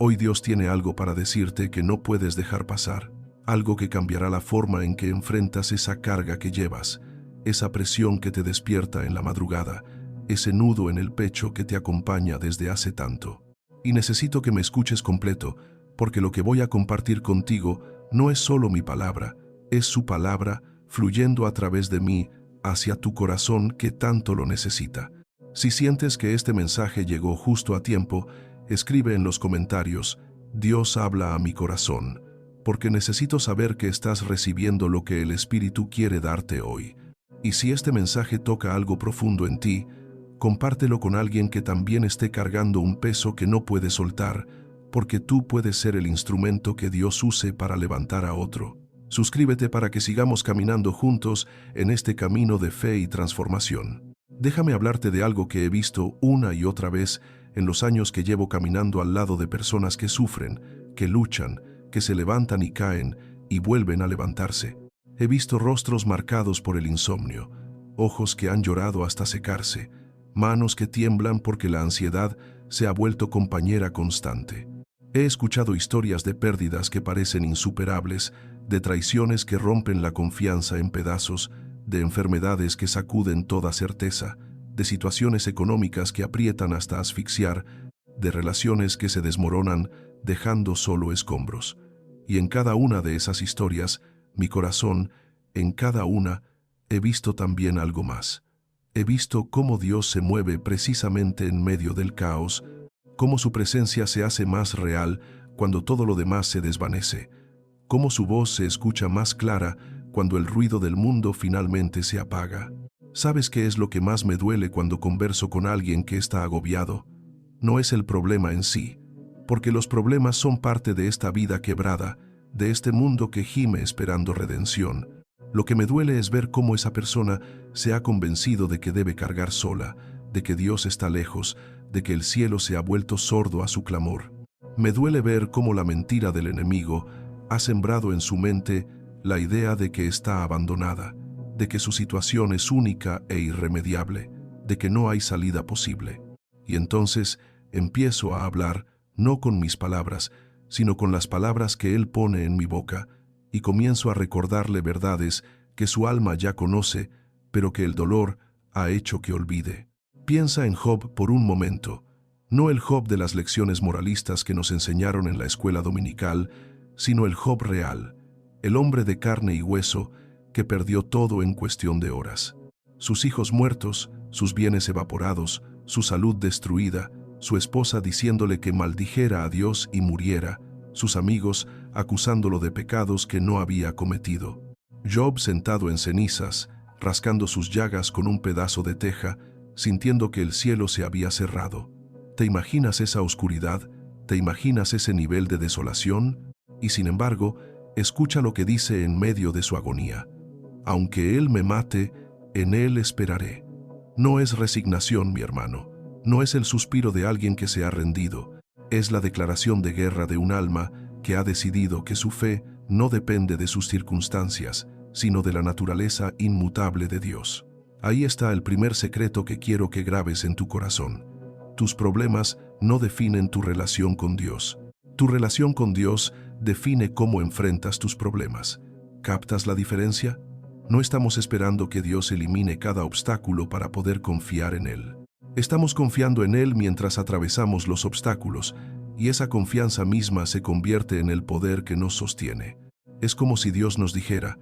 Hoy Dios tiene algo para decirte que no puedes dejar pasar, algo que cambiará la forma en que enfrentas esa carga que llevas, esa presión que te despierta en la madrugada, ese nudo en el pecho que te acompaña desde hace tanto. Y necesito que me escuches completo, porque lo que voy a compartir contigo no es solo mi palabra, es su palabra fluyendo a través de mí hacia tu corazón que tanto lo necesita. Si sientes que este mensaje llegó justo a tiempo, escribe en los comentarios: Dios habla a mi corazón, porque necesito saber que estás recibiendo lo que el Espíritu quiere darte hoy. Y si este mensaje toca algo profundo en ti, compártelo con alguien que también esté cargando un peso que no puede soltar, porque tú puedes ser el instrumento que Dios use para levantar a otro. Suscríbete para que sigamos caminando juntos en este camino de fe y transformación. Déjame hablarte de algo que he visto una y otra vez en los años que llevo caminando al lado de personas que sufren, que luchan, que se levantan y caen y vuelven a levantarse. He visto rostros marcados por el insomnio, ojos que han llorado hasta secarse, manos que tiemblan porque la ansiedad se ha vuelto compañera constante. He escuchado historias de pérdidas que parecen insuperables, de traiciones que rompen la confianza en pedazos, de enfermedades que sacuden toda certeza, de situaciones económicas que aprietan hasta asfixiar, de relaciones que se desmoronan dejando solo escombros. Y en cada una de esas historias, mi corazón, en cada una, he visto también algo más. He visto cómo Dios se mueve precisamente en medio del caos, cómo su presencia se hace más real cuando todo lo demás se desvanece, cómo su voz se escucha más clara cuando el ruido del mundo finalmente se apaga. ¿Sabes qué es lo que más me duele cuando converso con alguien que está agobiado? No es el problema en sí, porque los problemas son parte de esta vida quebrada, de este mundo que gime esperando redención. Lo que me duele es ver cómo esa persona se ha convencido de que debe cargar sola, de que Dios está lejos, de que el cielo se ha vuelto sordo a su clamor. Me duele ver cómo la mentira del enemigo ha sembrado en su mente la idea de que está abandonada, de que su situación es única e irremediable, de que no hay salida posible. Y entonces empiezo a hablar, no con mis palabras, sino con las palabras que Él pone en mi boca, y comienzo a recordarle verdades que su alma ya conoce, pero que el dolor ha hecho que olvide. Piensa en Job por un momento, no el Job de las lecciones moralistas que nos enseñaron en la escuela dominical, sino el Job real, el hombre de carne y hueso que perdió todo en cuestión de horas. Sus hijos muertos, sus bienes evaporados, su salud destruida, su esposa diciéndole que maldijera a Dios y muriera, sus amigos acusándolo de pecados que no había cometido. Job sentado en cenizas, rascando sus llagas con un pedazo de teja, sintiendo que el cielo se había cerrado. ¿Te imaginas esa oscuridad? ¿Te imaginas ese nivel de desolación? Y sin embargo, escucha lo que dice en medio de su agonía. Aunque Él me mate, en Él esperaré. No es resignación, mi hermano. No es el suspiro de alguien que se ha rendido. Es la declaración de guerra de un alma que ha decidido que su fe no depende de sus circunstancias, sino de la naturaleza inmutable de Dios. Ahí está el primer secreto que quiero que grabes en tu corazón. Tus problemas no definen tu relación con Dios. Tu relación con Dios define cómo enfrentas tus problemas. ¿Captas la diferencia? No estamos esperando que Dios elimine cada obstáculo para poder confiar en Él. Estamos confiando en Él mientras atravesamos los obstáculos, y esa confianza misma se convierte en el poder que nos sostiene. Es como si Dios nos dijera: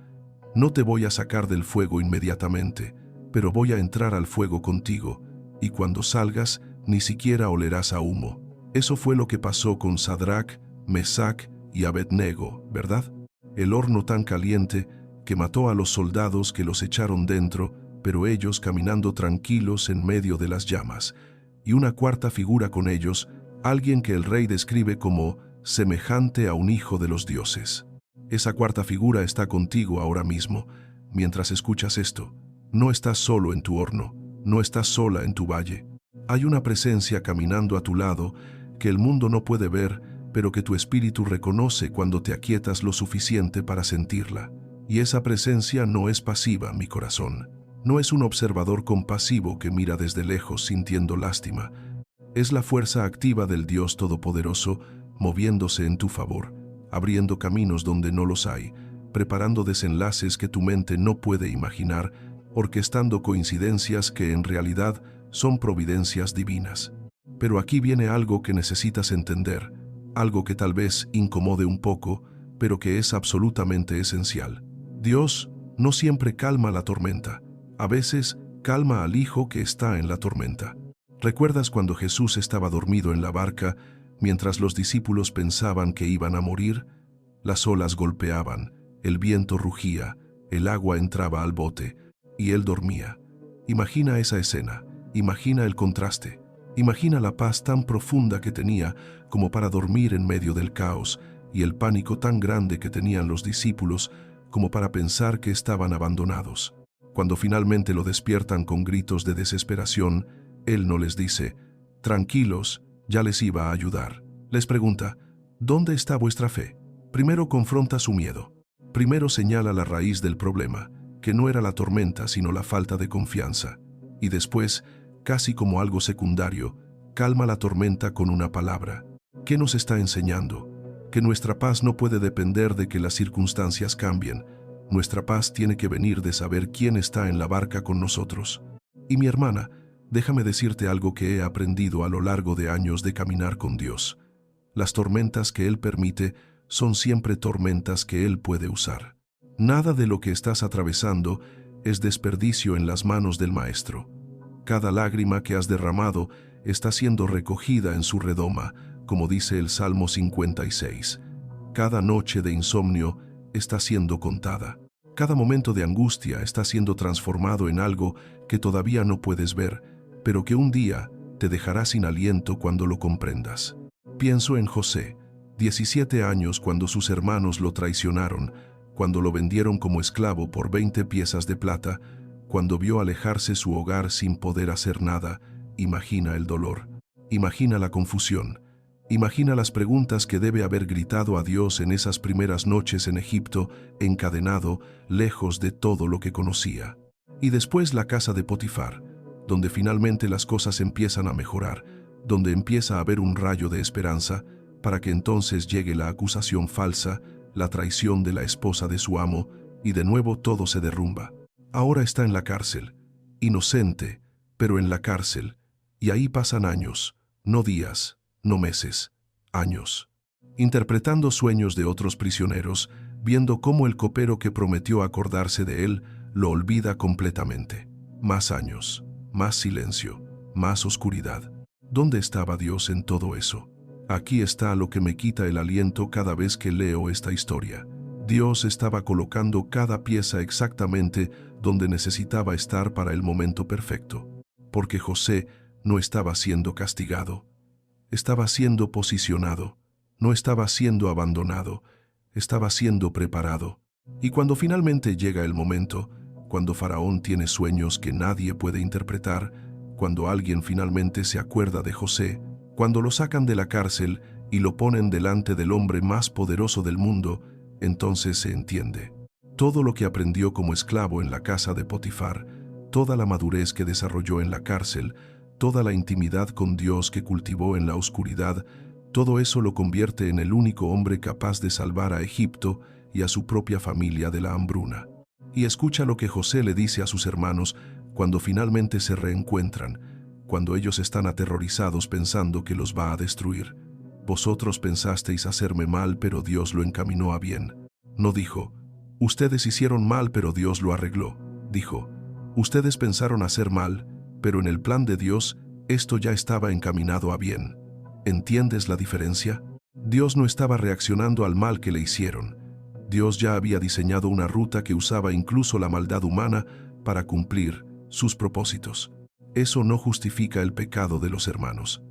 no te voy a sacar del fuego inmediatamente, pero voy a entrar al fuego contigo, y cuando salgas, ni siquiera olerás a humo. Eso fue lo que pasó con Sadrach, Mesach y Abednego, ¿verdad? El horno tan caliente que mató a los soldados que los echaron dentro, pero ellos caminando tranquilos en medio de las llamas. Y una cuarta figura con ellos, alguien que el rey describe como semejante a un hijo de los dioses. Esa cuarta figura está contigo ahora mismo. Mientras escuchas esto, no estás solo en tu horno, no estás sola en tu valle. Hay una presencia caminando a tu lado que el mundo no puede ver, pero que tu espíritu reconoce cuando te aquietas lo suficiente para sentirla. Y esa presencia no es pasiva, mi corazón. No es un observador compasivo que mira desde lejos sintiendo lástima. Es la fuerza activa del Dios Todopoderoso moviéndose en tu favor, abriendo caminos donde no los hay, preparando desenlaces que tu mente no puede imaginar, orquestando coincidencias que en realidad son providencias divinas. Pero aquí viene algo que necesitas entender, algo que tal vez incomode un poco, pero que es absolutamente esencial. Dios no siempre calma la tormenta, a veces calma al hijo que está en la tormenta. ¿Recuerdas cuando Jesús estaba dormido en la barca mientras los discípulos pensaban que iban a morir? Las olas golpeaban, el viento rugía, el agua entraba al bote y él dormía. Imagina esa escena, imagina el contraste, imagina la paz tan profunda que tenía como para dormir en medio del caos y el pánico tan grande que tenían los discípulos como para pensar que estaban abandonados. Cuando finalmente lo despiertan con gritos de desesperación, él no les dice, tranquilos, ya les iba a ayudar. Les pregunta, ¿dónde está vuestra fe? Primero confronta su miedo. Primero señala la raíz del problema, que no era la tormenta sino la falta de confianza. Y después, casi como algo secundario, calma la tormenta con una palabra. ¿Qué nos está enseñando? Que nuestra paz no puede depender de que las circunstancias cambien. Nuestra paz tiene que venir de saber quién está en la barca con nosotros. Y mi hermana, déjame decirte algo que he aprendido a lo largo de años de caminar con Dios. Las tormentas que Él permite son siempre tormentas que Él puede usar. Nada de lo que estás atravesando es desperdicio en las manos del Maestro. Cada lágrima que has derramado está siendo recogida en su redoma, como dice el Salmo 56. Cada noche de insomnio está siendo contada. Cada momento de angustia está siendo transformado en algo que todavía no puedes ver, pero que un día te dejará sin aliento cuando lo comprendas. Pienso en José, 17 años cuando sus hermanos lo traicionaron, cuando lo vendieron como esclavo por 20 piezas de plata, cuando vio alejarse su hogar sin poder hacer nada. Imagina el dolor, imagina la confusión, imagina las preguntas que debe haber gritado a Dios en esas primeras noches en Egipto, encadenado, lejos de todo lo que conocía. Y después la casa de Potifar, donde finalmente las cosas empiezan a mejorar, donde empieza a haber un rayo de esperanza, para que entonces llegue la acusación falsa, la traición de la esposa de su amo, y de nuevo todo se derrumba. Ahora está en la cárcel, inocente, pero en la cárcel, y ahí pasan años, no días, no meses, años, interpretando sueños de otros prisioneros, viendo cómo el copero que prometió acordarse de él lo olvida completamente. Más años, más silencio, más oscuridad. ¿Dónde estaba Dios en todo eso? Aquí está lo que me quita el aliento cada vez que leo esta historia. Dios estaba colocando cada pieza exactamente donde necesitaba estar para el momento perfecto, porque José no estaba siendo castigado, estaba siendo posicionado, no estaba siendo abandonado, estaba siendo preparado. Y cuando finalmente llega el momento, cuando Faraón tiene sueños que nadie puede interpretar, cuando alguien finalmente se acuerda de José, cuando lo sacan de la cárcel y lo ponen delante del hombre más poderoso del mundo, entonces se entiende. Todo lo que aprendió como esclavo en la casa de Potifar, toda la madurez que desarrolló en la cárcel, toda la intimidad con Dios que cultivó en la oscuridad, todo eso lo convierte en el único hombre capaz de salvar a Egipto y a su propia familia de la hambruna. Y escucha lo que José le dice a sus hermanos cuando finalmente se reencuentran, cuando ellos están aterrorizados pensando que los va a destruir. Vosotros pensasteis hacerme mal, pero Dios lo encaminó a bien. No dijo, ustedes hicieron mal, pero Dios lo arregló. Dijo, ustedes pensaron hacer mal, pero en el plan de Dios, esto ya estaba encaminado a bien. ¿Entiendes la diferencia? Dios no estaba reaccionando al mal que le hicieron. Dios ya había diseñado una ruta que usaba incluso la maldad humana para cumplir sus propósitos. Eso no justifica el pecado de los hermanos.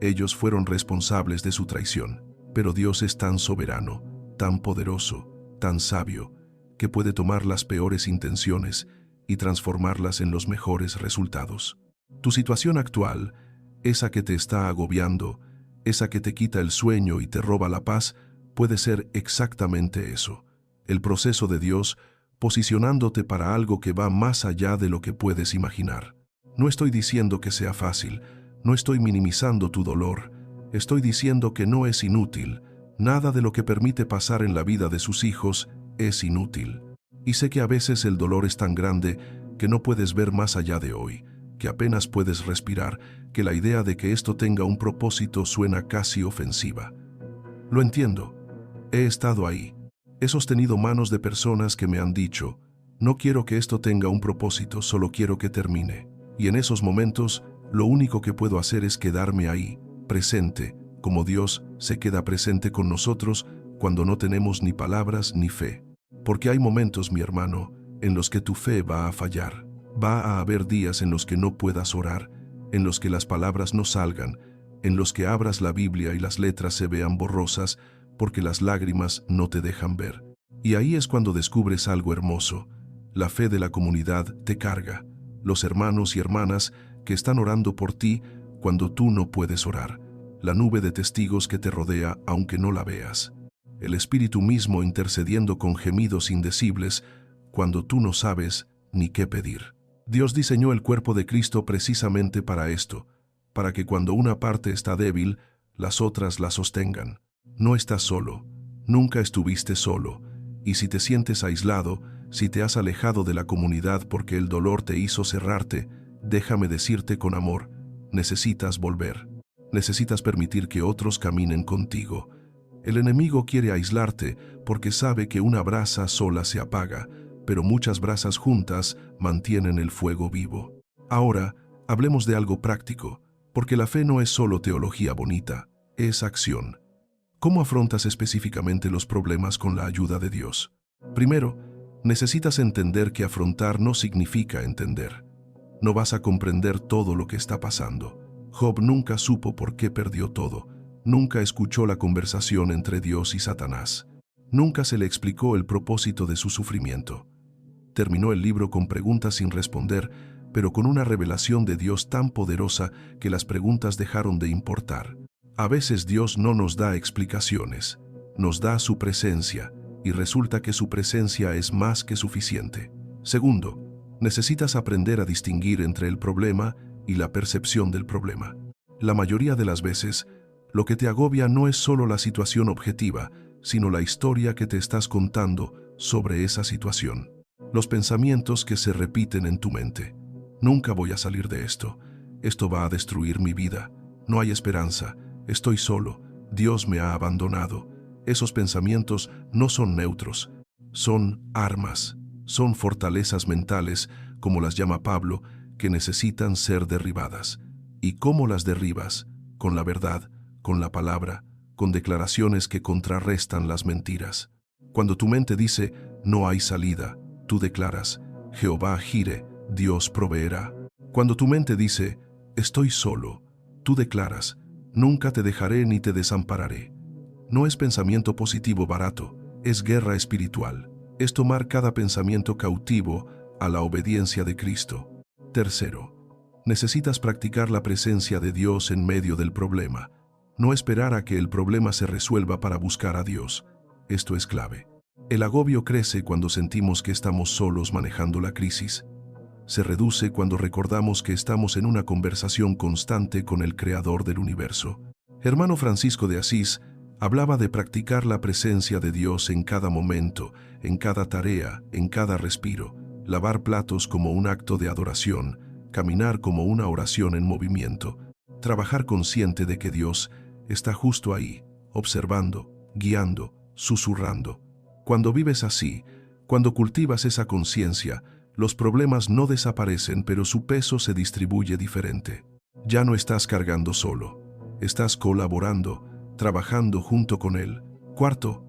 Ellos fueron responsables de su traición, pero Dios es tan soberano, tan poderoso, tan sabio, que puede tomar las peores intenciones y transformarlas en los mejores resultados. Tu situación actual, esa que te está agobiando, esa que te quita el sueño y te roba la paz, puede ser exactamente eso. El proceso de Dios posicionándote para algo que va más allá de lo que puedes imaginar. No estoy diciendo que sea fácil, no estoy minimizando tu dolor, Estoy diciendo que no es inútil. Nada de lo que permite pasar en la vida de sus hijos es inútil. Y sé que a veces el dolor es tan grande que no puedes ver más allá de hoy, que apenas puedes respirar, que la idea de que esto tenga un propósito suena casi ofensiva. Lo entiendo. He estado ahí. He sostenido manos de personas que me han dicho, no quiero que esto tenga un propósito, solo quiero que termine. Y en esos momentos, lo único que puedo hacer es quedarme ahí, presente, como Dios se queda presente con nosotros cuando no tenemos ni palabras ni fe. Porque hay momentos, mi hermano, en los que tu fe va a fallar. Va a haber días en los que no puedas orar, en los que las palabras no salgan, en los que abras la Biblia y las letras se vean borrosas porque las lágrimas no te dejan ver. Y ahí es cuando descubres algo hermoso. La fe de la comunidad te carga. Los hermanos y hermanas que están orando por ti cuando tú no puedes orar. La nube de testigos que te rodea aunque no la veas. El Espíritu mismo intercediendo con gemidos indecibles cuando tú no sabes ni qué pedir. Dios diseñó el cuerpo de Cristo precisamente para esto, para que cuando una parte está débil, las otras la sostengan. No estás solo, nunca estuviste solo, y si te sientes aislado, si te has alejado de la comunidad porque el dolor te hizo cerrarte, déjame decirte con amor, necesitas volver. Necesitas permitir que otros caminen contigo. El enemigo quiere aislarte porque sabe que una brasa sola se apaga, pero muchas brasas juntas mantienen el fuego vivo. Ahora, hablemos de algo práctico, porque la fe no es solo teología bonita, es acción. ¿Cómo afrontas específicamente los problemas con la ayuda de Dios? Primero, necesitas entender que afrontar no significa entender. No vas a comprender todo lo que está pasando. Job nunca supo por qué perdió todo. Nunca escuchó la conversación entre Dios y Satanás. Nunca se le explicó el propósito de su sufrimiento. Terminó el libro con preguntas sin responder, pero con una revelación de Dios tan poderosa que las preguntas dejaron de importar. A veces Dios no nos da explicaciones, nos da su presencia, y resulta que su presencia es más que suficiente. Segundo, necesitas aprender a distinguir entre el problema y la percepción del problema. La mayoría de las veces, lo que te agobia no es solo la situación objetiva, sino la historia que te estás contando sobre esa situación. Los pensamientos que se repiten en tu mente. Nunca voy a salir de esto. Esto va a destruir mi vida. No hay esperanza. Estoy solo. Dios me ha abandonado. Esos pensamientos no son neutros. Son armas. Son fortalezas mentales, como las llama Pablo, que necesitan ser derribadas. ¿Y cómo las derribas? Con la verdad, con la palabra, con declaraciones que contrarrestan las mentiras. Cuando tu mente dice, no hay salida, tú declaras, Jehová Jireh, Dios proveerá. Cuando tu mente dice, estoy solo, tú declaras, nunca te dejaré ni te desampararé. No es pensamiento positivo barato, es guerra espiritual. Es tomar cada pensamiento cautivo a la obediencia de Cristo. Tercero, necesitas practicar la presencia de Dios en medio del problema. No esperar a que el problema se resuelva para buscar a Dios. Esto es clave. El agobio crece cuando sentimos que estamos solos manejando la crisis. Se reduce cuando recordamos que estamos en una conversación constante con el Creador del universo. Hermano Francisco de Asís hablaba de practicar la presencia de Dios en cada momento, en cada tarea, en cada respiro, lavar platos como un acto de adoración, caminar como una oración en movimiento, trabajar consciente de que Dios está justo ahí, observando, guiando, susurrando. Cuando vives así, cuando cultivas esa conciencia, los problemas no desaparecen, pero su peso se distribuye diferente. Ya no estás cargando solo, estás colaborando, trabajando junto con Él. Cuarto,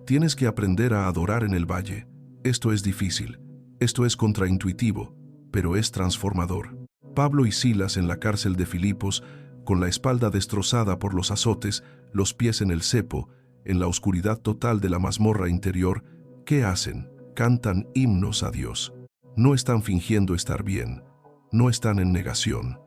tienes que aprender a adorar en el valle. Esto es difícil, esto es contraintuitivo, pero es transformador. Pablo y Silas en la cárcel de Filipos, con la espalda destrozada por los azotes, los pies en el cepo, en la oscuridad total de la mazmorra interior, ¿qué hacen? Cantan himnos a Dios. No están fingiendo estar bien, no están en negación.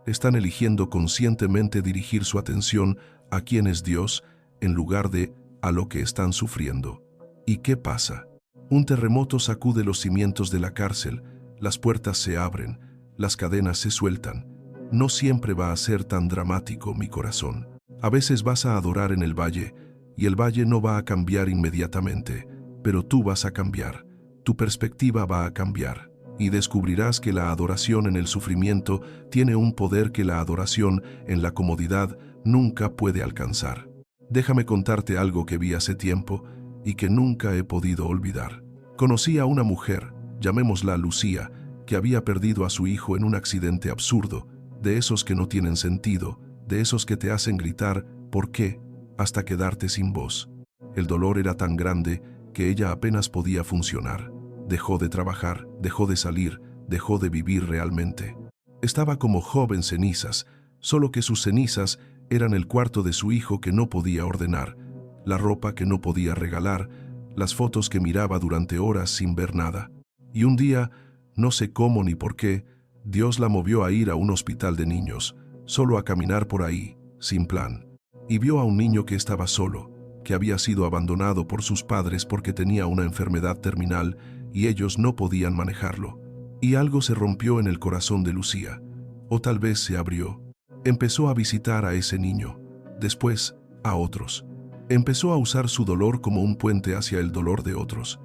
Están eligiendo conscientemente dirigir su atención a quién es Dios en lugar de a lo que están sufriendo. ¿Y qué pasa? Un terremoto sacude los cimientos de la cárcel, las puertas se abren, las cadenas se sueltan. No siempre va a ser tan dramático, mi corazón. A veces vas a adorar en el valle, y el valle no va a cambiar inmediatamente, pero tú vas a cambiar, tu perspectiva va a cambiar, y descubrirás que la adoración en el sufrimiento tiene un poder que la adoración en la comodidad nunca puede alcanzar. Déjame contarte algo que vi hace tiempo y que nunca he podido olvidar. Conocí a una mujer, llamémosla Lucía, que había perdido a su hijo en un accidente absurdo, de esos que no tienen sentido, de esos que te hacen gritar ¿por qué?, hasta quedarte sin voz. El dolor era tan grande que ella apenas podía funcionar. Dejó de trabajar, dejó de salir, dejó de vivir realmente. Estaba como Job en cenizas, solo que sus cenizas eran el cuarto de su hijo que no podía ordenar, la ropa que no podía regalar, las fotos que miraba durante horas sin ver nada. Y un día, no sé cómo ni por qué, Dios la movió a ir a un hospital de niños, solo a caminar por ahí, sin plan. Y vio a un niño que estaba solo, que había sido abandonado por sus padres porque tenía una enfermedad terminal y ellos no podían manejarlo. Y algo se rompió en el corazón de Lucía, o tal vez se abrió. Empezó a visitar a ese niño, después a otros. Empezó a usar su dolor como un puente hacia el dolor de otros.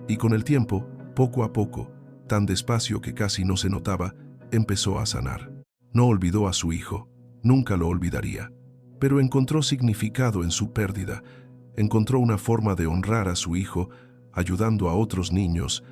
Y con el tiempo, poco a poco, tan despacio que casi no se notaba, empezó a sanar. No olvidó a su hijo, nunca lo olvidaría, pero encontró significado en su pérdida, encontró una forma de honrar a su hijo, ayudando a otros niños,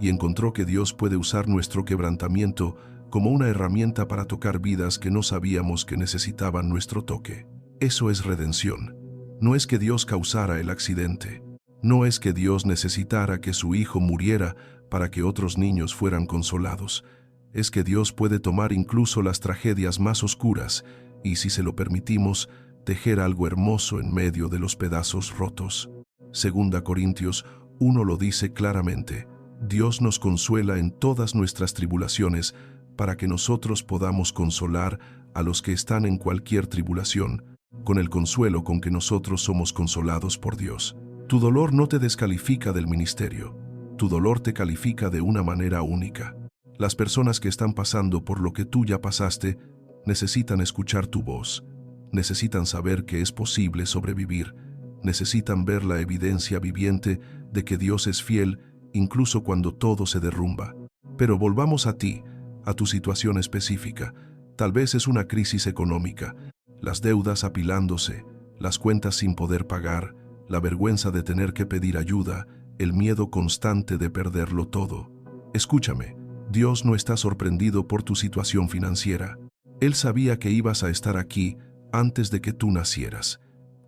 y encontró que Dios puede usar nuestro quebrantamiento como una herramienta para tocar vidas que no sabíamos que necesitaban nuestro toque. Eso es redención. No es que Dios causara el accidente, no es que Dios necesitara que su hijo muriera para que otros niños fueran consolados. Es que Dios puede tomar incluso las tragedias más oscuras y, si se lo permitimos, tejer algo hermoso en medio de los pedazos rotos. 2 Corintios 1 lo dice claramente: Dios nos consuela en todas nuestras tribulaciones para que nosotros podamos consolar a los que están en cualquier tribulación, con el consuelo con que nosotros somos consolados por Dios. Tu dolor no te descalifica del ministerio, tu dolor te califica de una manera única. Las personas que están pasando por lo que tú ya pasaste necesitan escuchar tu voz, necesitan saber que es posible sobrevivir, necesitan ver la evidencia viviente de que Dios es fiel incluso cuando todo se derrumba. Pero volvamos a ti, a tu situación específica. Tal vez es una crisis económica, las deudas apilándose, las cuentas sin poder pagar, la vergüenza de tener que pedir ayuda, el miedo constante de perderlo todo. Escúchame, Dios no está sorprendido por tu situación financiera. Él sabía que ibas a estar aquí antes de que tú nacieras.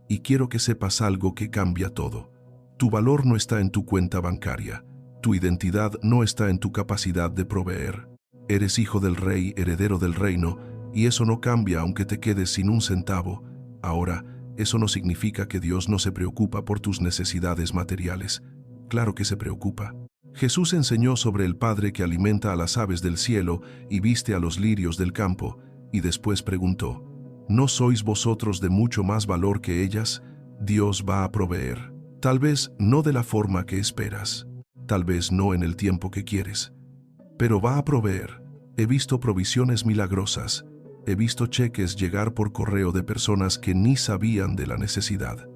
Y quiero que sepas algo que cambia todo. Tu valor no está en tu cuenta bancaria. Tu identidad no está en tu capacidad de proveer. Eres hijo del rey, heredero del reino, y eso no cambia aunque te quedes sin un centavo. Ahora, eso no significa que Dios no se preocupa por tus necesidades materiales. Claro que se preocupa. Jesús enseñó sobre el Padre que alimenta a las aves del cielo y viste a los lirios del campo, y después preguntó: ¿no sois vosotros de mucho más valor que ellas? Dios va a proveer. Tal vez no de la forma que esperas, tal vez no en el tiempo que quieres, pero va a proveer. He visto provisiones milagrosas, he visto cheques llegar por correo de personas que ni sabían de la necesidad.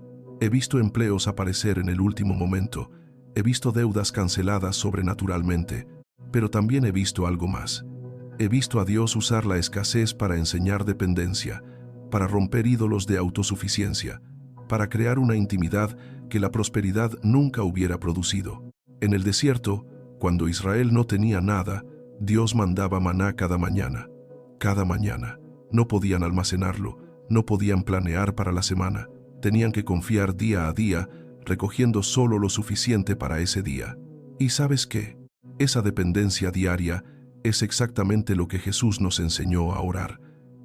He visto empleos aparecer en el último momento, he visto deudas canceladas sobrenaturalmente, pero también he visto algo más. He visto a Dios usar la escasez para enseñar dependencia, para romper ídolos de autosuficiencia, para crear una intimidad que la prosperidad nunca hubiera producido. En el desierto, cuando Israel no tenía nada, Dios mandaba maná cada mañana. Cada mañana. No podían almacenarlo, no podían planear para la semana. Tenían que confiar día a día, recogiendo solo lo suficiente para ese día. ¿Y sabes qué? Esa dependencia diaria es exactamente lo que Jesús nos enseñó a orar.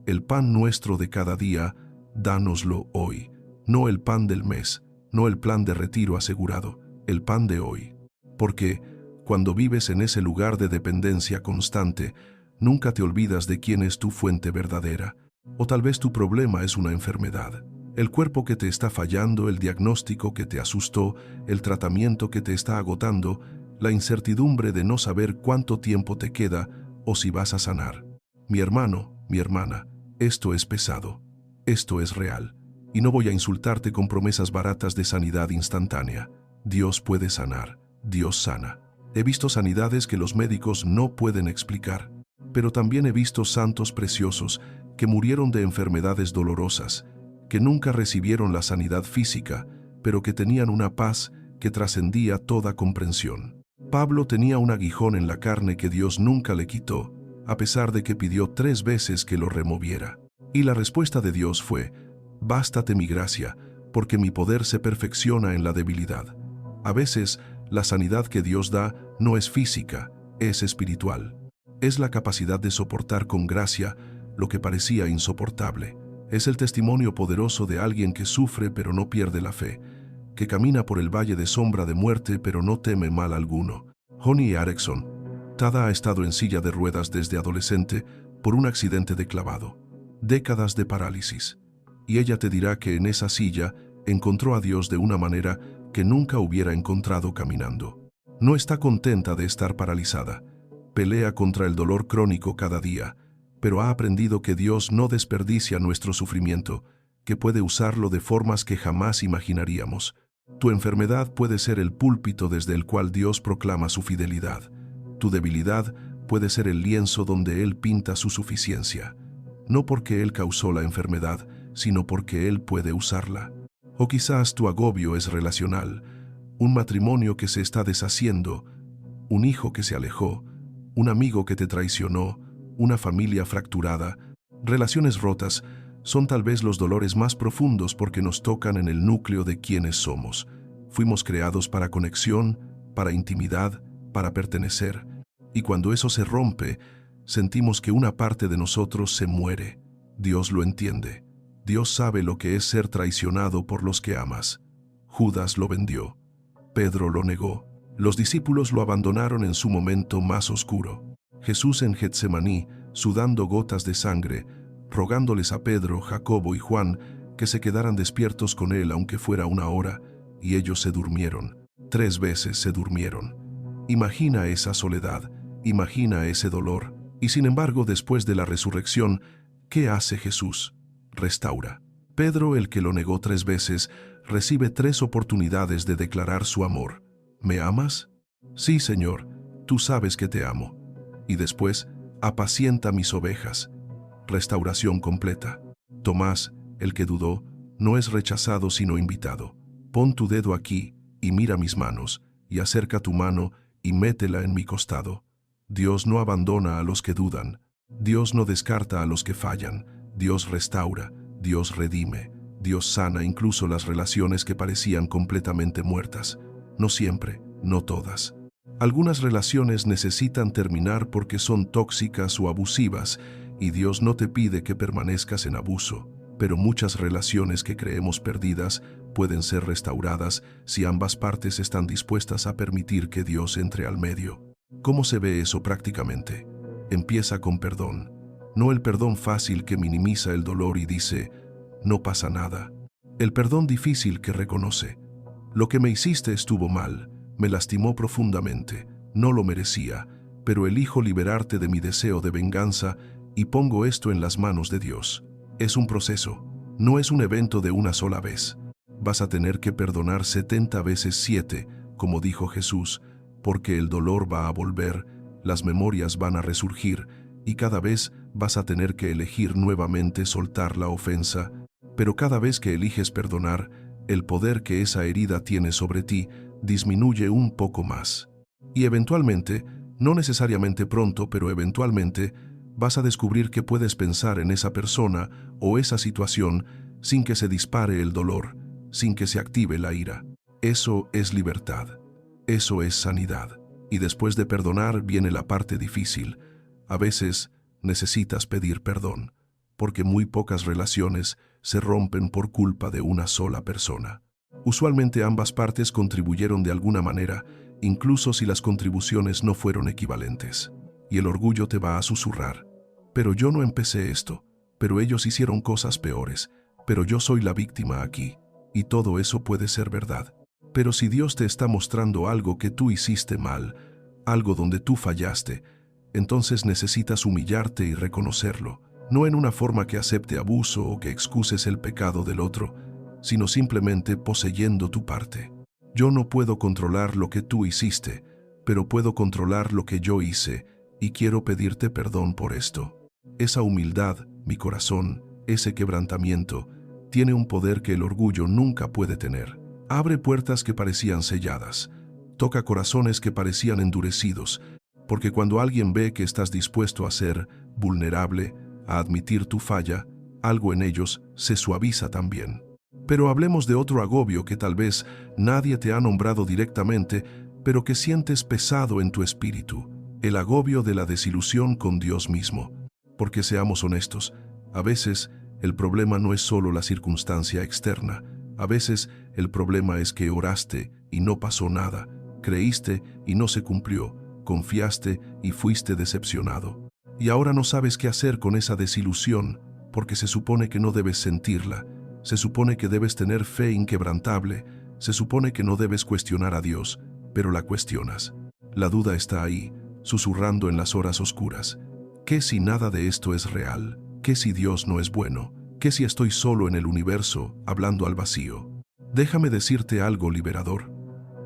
El pan nuestro de cada día, dánoslo hoy. No el pan del mes, no el plan de retiro asegurado, el pan de hoy. Porque cuando vives en ese lugar de dependencia constante, nunca te olvidas de quién es tu fuente verdadera. O tal vez tu problema es una enfermedad. El cuerpo que te está fallando, el diagnóstico que te asustó, el tratamiento que te está agotando, la incertidumbre de no saber cuánto tiempo te queda o si vas a sanar. Mi hermano, mi hermana, esto es pesado. Esto es real. Y no voy a insultarte con promesas baratas de sanidad instantánea. Dios puede sanar, Dios sana. He visto sanidades que los médicos no pueden explicar, pero también he visto santos preciosos que murieron de enfermedades dolorosas, que nunca recibieron la sanidad física, pero que tenían una paz que trascendía toda comprensión. Pablo tenía un aguijón en la carne que Dios nunca le quitó, a pesar de que pidió 3 veces que lo removiera. Y la respuesta de Dios fue: «Bástate mi gracia, porque mi poder se perfecciona en la debilidad». A veces, la sanidad que Dios da no es física, es espiritual. Es la capacidad de soportar con gracia lo que parecía insoportable. Es el testimonio poderoso de alguien que sufre pero no pierde la fe, que camina por el valle de sombra de muerte pero no teme mal alguno. Joni Eareckson. Tada ha estado en silla de ruedas desde adolescente por un accidente de clavado. Décadas de parálisis. Y ella te dirá que en esa silla encontró a Dios de una manera que nunca hubiera encontrado caminando. No está contenta de estar paralizada. Pelea contra el dolor crónico cada día, pero ha aprendido que Dios no desperdicia nuestro sufrimiento, que puede usarlo de formas que jamás imaginaríamos. Tu enfermedad puede ser el púlpito desde el cual Dios proclama su fidelidad. Tu debilidad puede ser el lienzo donde Él pinta su suficiencia. No porque Él causó la enfermedad, sino porque Él puede usarla. O quizás tu agobio es relacional, un matrimonio que se está deshaciendo, un hijo que se alejó, un amigo que te traicionó, una familia fracturada. Relaciones rotas son tal vez los dolores más profundos porque nos tocan en el núcleo de quienes somos. Fuimos creados para conexión, para intimidad, para pertenecer. Y cuando eso se rompe, sentimos que una parte de nosotros se muere. Dios lo entiende. Dios sabe lo que es ser traicionado por los que amas. Judas lo vendió. Pedro lo negó. Los discípulos lo abandonaron en su momento más oscuro. Jesús en Getsemaní, sudando gotas de sangre, rogándoles a Pedro, Jacobo y Juan que se quedaran despiertos con él aunque fuera 1 hora, y ellos se durmieron. 3 veces se durmieron. Imagina esa soledad, imagina ese dolor. Y sin embargo, después de la resurrección, ¿qué hace Jesús? Restaura. Pedro, el que lo negó 3 veces, recibe 3 oportunidades de declarar su amor. ¿Me amas? Sí, Señor, tú sabes que te amo. Y después, apacienta mis ovejas. Restauración completa. Tomás, el que dudó, no es rechazado sino invitado. Pon tu dedo aquí y mira mis manos, y acerca tu mano y métela en mi costado. Dios no abandona a los que dudan. Dios no descarta a los que fallan. Dios restaura, Dios redime, Dios sana incluso las relaciones que parecían completamente muertas. No siempre, no todas. Algunas relaciones necesitan terminar porque son tóxicas o abusivas, y Dios no te pide que permanezcas en abuso, pero muchas relaciones que creemos perdidas pueden ser restauradas si ambas partes están dispuestas a permitir que Dios entre al medio. ¿Cómo se ve eso prácticamente? Empieza con perdón. No el perdón fácil que minimiza el dolor y dice, no pasa nada. El perdón difícil que reconoce, lo que me hiciste estuvo mal, me lastimó profundamente, no lo merecía, pero elijo liberarte de mi deseo de venganza y pongo esto en las manos de Dios. Es un proceso, no es un evento de una sola vez. Vas a tener que perdonar 70 veces 7, como dijo Jesús, porque el dolor va a volver, las memorias van a resurgir, y cada vez vas a tener que elegir nuevamente soltar la ofensa, pero cada vez que eliges perdonar, el poder que esa herida tiene sobre ti disminuye un poco más. Y eventualmente, no necesariamente pronto, pero eventualmente, vas a descubrir que puedes pensar en esa persona o esa situación sin que se dispare el dolor, sin que se active la ira. Eso es libertad. Eso es sanidad. Y después de perdonar viene la parte difícil. A veces necesitas pedir perdón, porque muy pocas relaciones se rompen por culpa de una sola persona. Usualmente ambas partes contribuyeron de alguna manera, incluso si las contribuciones no fueron equivalentes. Y el orgullo te va a susurrar. Pero yo no empecé esto, pero ellos hicieron cosas peores, pero yo soy la víctima aquí. Y todo eso puede ser verdad. Pero si Dios te está mostrando algo que tú hiciste mal, algo donde tú fallaste, entonces necesitas humillarte y reconocerlo. no en una forma que acepte abuso o que excuses el pecado del otro, sino simplemente poseyendo tu parte. Yo no puedo controlar lo que tú hiciste, pero puedo controlar lo que yo hice, y quiero pedirte perdón por esto. Esa humildad, mi corazón, ese quebrantamiento, tiene un poder que el orgullo nunca puede tener. Abre puertas que parecían selladas, toca corazones que parecían endurecidos, porque cuando alguien ve que estás dispuesto a ser vulnerable, a admitir tu falla, algo en ellos se suaviza también. Pero hablemos de otro agobio que tal vez nadie te ha nombrado directamente, pero que sientes pesado en tu espíritu, el agobio de la desilusión con Dios mismo. Porque seamos honestos, a veces el problema no es solo la circunstancia externa, a veces el problema es que oraste y no pasó nada, creíste y no se cumplió, confiaste y fuiste decepcionado. Y ahora no sabes qué hacer con esa desilusión, porque se supone que no debes sentirla, se supone que debes tener fe inquebrantable, se supone que no debes cuestionar a Dios, pero la cuestionas. La duda está ahí, susurrando en las horas oscuras. ¿Qué si nada de esto es real? ¿Qué si Dios no es bueno? ¿Qué si estoy solo en el universo, hablando al vacío? Déjame decirte algo liberador.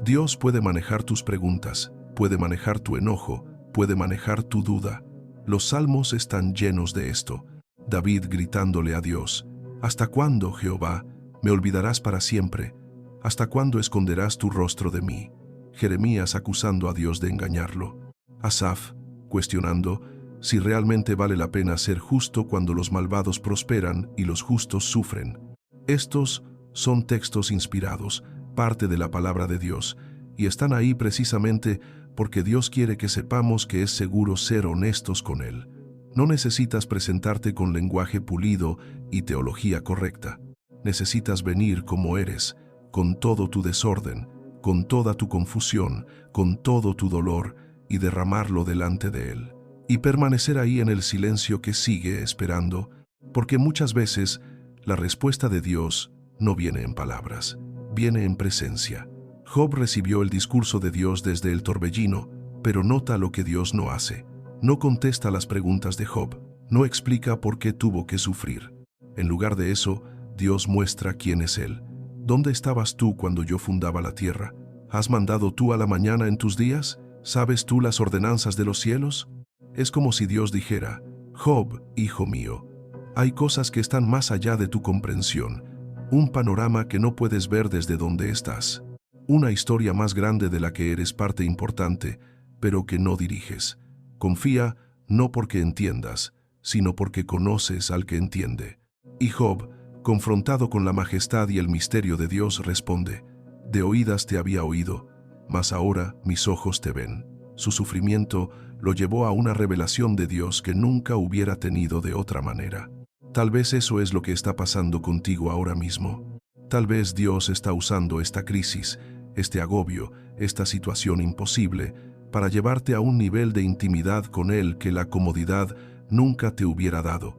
Dios puede manejar tus preguntas, puede manejar tu enojo, puede manejar tu duda. Los salmos están llenos de esto. David gritándole a Dios: ¿hasta cuándo, Jehová, me olvidarás para siempre? ¿Hasta cuándo esconderás tu rostro de mí? Jeremías acusando a Dios de engañarlo. Asaf, cuestionando si realmente vale la pena ser justo cuando los malvados prosperan y los justos sufren. Estos son textos inspirados, parte de la palabra de Dios, y están ahí precisamente porque Dios quiere que sepamos que es seguro ser honestos con Él. No necesitas presentarte con lenguaje pulido y teología correcta. Necesitas venir como eres, con todo tu desorden, con toda tu confusión, con todo tu dolor, y derramarlo delante de Él. Y permanecer ahí en el silencio que sigue esperando, porque muchas veces la respuesta de Dios no viene en palabras, viene en presencia. Job recibió el discurso de Dios desde el torbellino, pero nota lo que Dios no hace. No contesta las preguntas de Job, no explica por qué tuvo que sufrir. En lugar de eso, Dios muestra quién es Él. ¿Dónde estabas tú cuando yo fundaba la tierra? ¿Has mandado tú a la mañana en tus días? ¿Sabes tú las ordenanzas de los cielos? Es como si Dios dijera: Job, hijo mío, hay cosas que están más allá de tu comprensión, un panorama que no puedes ver desde donde estás, una historia más grande de la que eres parte importante, pero que no diriges. Confía no porque entiendas, sino porque conoces al que entiende. Y Job, confrontado con la majestad y el misterio de Dios, responde: de oídas te había oído, mas ahora mis ojos te ven. Su sufrimiento lo llevó a una revelación de Dios que nunca hubiera tenido de otra manera. Tal vez eso es lo que está pasando contigo ahora mismo. Tal vez Dios está usando esta crisis, este agobio, esta situación imposible, para llevarte a un nivel de intimidad con Él que la comodidad nunca te hubiera dado.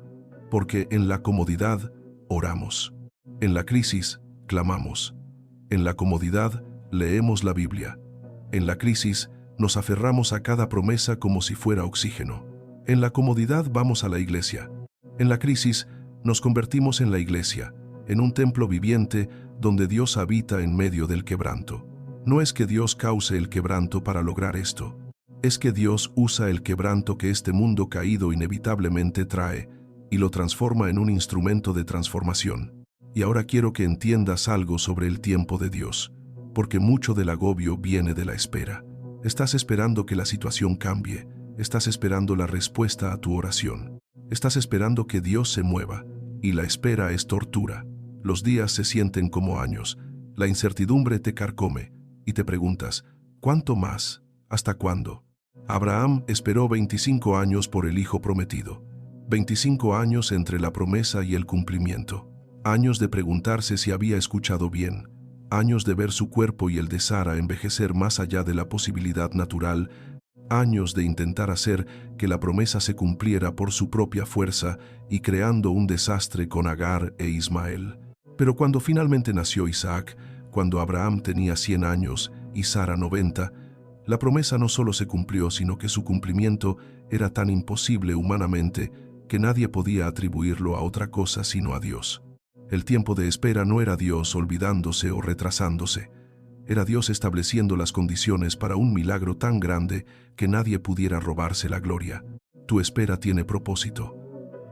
Porque en la comodidad oramos. En la crisis clamamos. En la comodidad leemos la Biblia. En la crisis nos aferramos a cada promesa como si fuera oxígeno. En la comodidad vamos a la iglesia. En la crisis nos convertimos en la iglesia, en un templo viviente donde Dios habita en medio del quebranto. No es que Dios cause el quebranto para lograr esto. Es que Dios usa el quebranto que este mundo caído inevitablemente trae y lo transforma en un instrumento de transformación. Y ahora quiero que entiendas algo sobre el tiempo de Dios, porque mucho del agobio viene de la espera. Estás esperando que la situación cambie, estás esperando la respuesta a tu oración, estás esperando que Dios se mueva, y la espera es tortura. Los días se sienten como años, la incertidumbre te carcome, y te preguntas: ¿cuánto más? ¿Hasta cuándo? Abraham esperó 25 años por el hijo prometido, 25 años entre la promesa y el cumplimiento, años de preguntarse si había escuchado bien, años de ver su cuerpo y el de Sara envejecer más allá de la posibilidad natural, años de intentar hacer que la promesa se cumpliera por su propia fuerza y creando un desastre con Agar e Ismael. Pero cuando finalmente nació Isaac, cuando Abraham tenía 100 años y Sara 90, la promesa no solo se cumplió, sino que su cumplimiento era tan imposible humanamente que nadie podía atribuirlo a otra cosa sino a Dios. El tiempo de espera no era Dios olvidándose o retrasándose. Era Dios estableciendo las condiciones para un milagro tan grande que nadie pudiera robarse la gloria. Tu espera tiene propósito.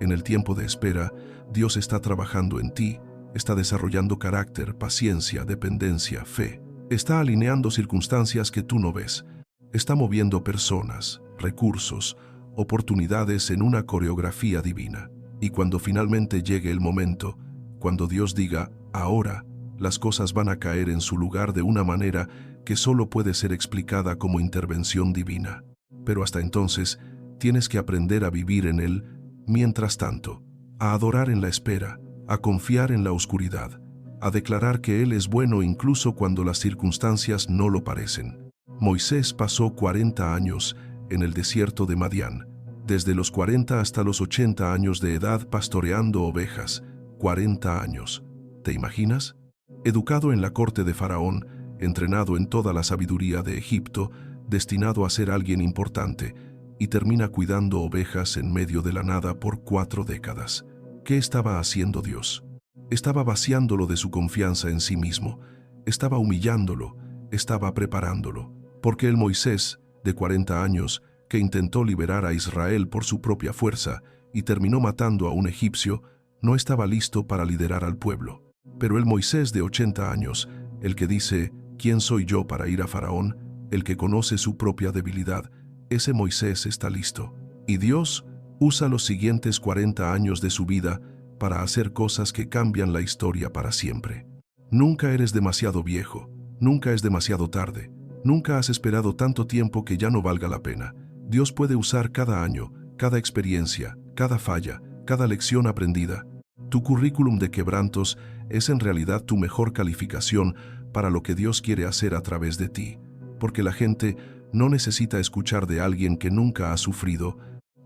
En el tiempo de espera, Dios está trabajando en ti, está desarrollando carácter, paciencia, dependencia, fe. Está alineando circunstancias que tú no ves. Está moviendo personas, recursos, oportunidades en una coreografía divina. Y cuando finalmente llegue el momento, cuando Dios diga, ahora, las cosas van a caer en su lugar de una manera que solo puede ser explicada como intervención divina. Pero hasta entonces, tienes que aprender a vivir en Él, mientras tanto, a adorar en la espera, a confiar en la oscuridad, a declarar que Él es bueno incluso cuando las circunstancias no lo parecen. Moisés pasó 40 años en el desierto de Madián, desde los 40 hasta los 80 años de edad pastoreando ovejas, 40 años. ¿Te imaginas? Educado en la corte de Faraón, entrenado en toda la sabiduría de Egipto, destinado a ser alguien importante, y termina cuidando ovejas en medio de la nada por 4 décadas. ¿Qué estaba haciendo Dios? Estaba vaciándolo de su confianza en sí mismo, estaba humillándolo, estaba preparándolo, porque el Moisés, de 40 años, que intentó liberar a Israel por su propia fuerza y terminó matando a un egipcio, no estaba listo para liderar al pueblo. Pero el Moisés de 80 años, el que dice, ¿quién soy yo para ir a Faraón?, el que conoce su propia debilidad, ese Moisés está listo. Y Dios usa los siguientes 40 años de su vida para hacer cosas que cambian la historia para siempre. Nunca eres demasiado viejo, nunca es demasiado tarde, nunca has esperado tanto tiempo que ya no valga la pena. Dios puede usar cada año, cada experiencia, cada falla, cada lección aprendida. Tu currículum de quebrantos es en realidad tu mejor calificación para lo que Dios quiere hacer a través de ti, porque la gente no necesita escuchar de alguien que nunca ha sufrido,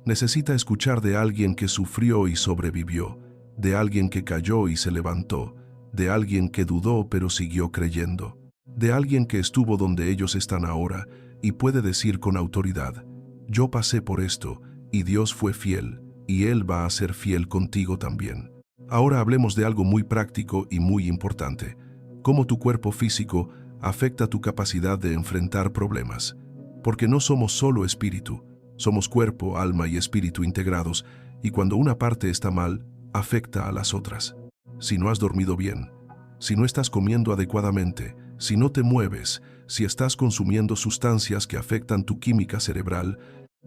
necesita escuchar de alguien que sufrió y sobrevivió, de alguien que cayó y se levantó, de alguien que dudó pero siguió creyendo, de alguien que estuvo donde ellos están ahora y puede decir con autoridad, yo pasé por esto y Dios fue fiel, y Él va a ser fiel contigo también. Ahora hablemos de algo muy práctico y muy importante, cómo tu cuerpo físico afecta tu capacidad de enfrentar problemas. Porque no somos solo espíritu, somos cuerpo, alma y espíritu integrados, y cuando una parte está mal, afecta a las otras. Si no has dormido bien, si no estás comiendo adecuadamente, si no te mueves, si estás consumiendo sustancias que afectan tu química cerebral,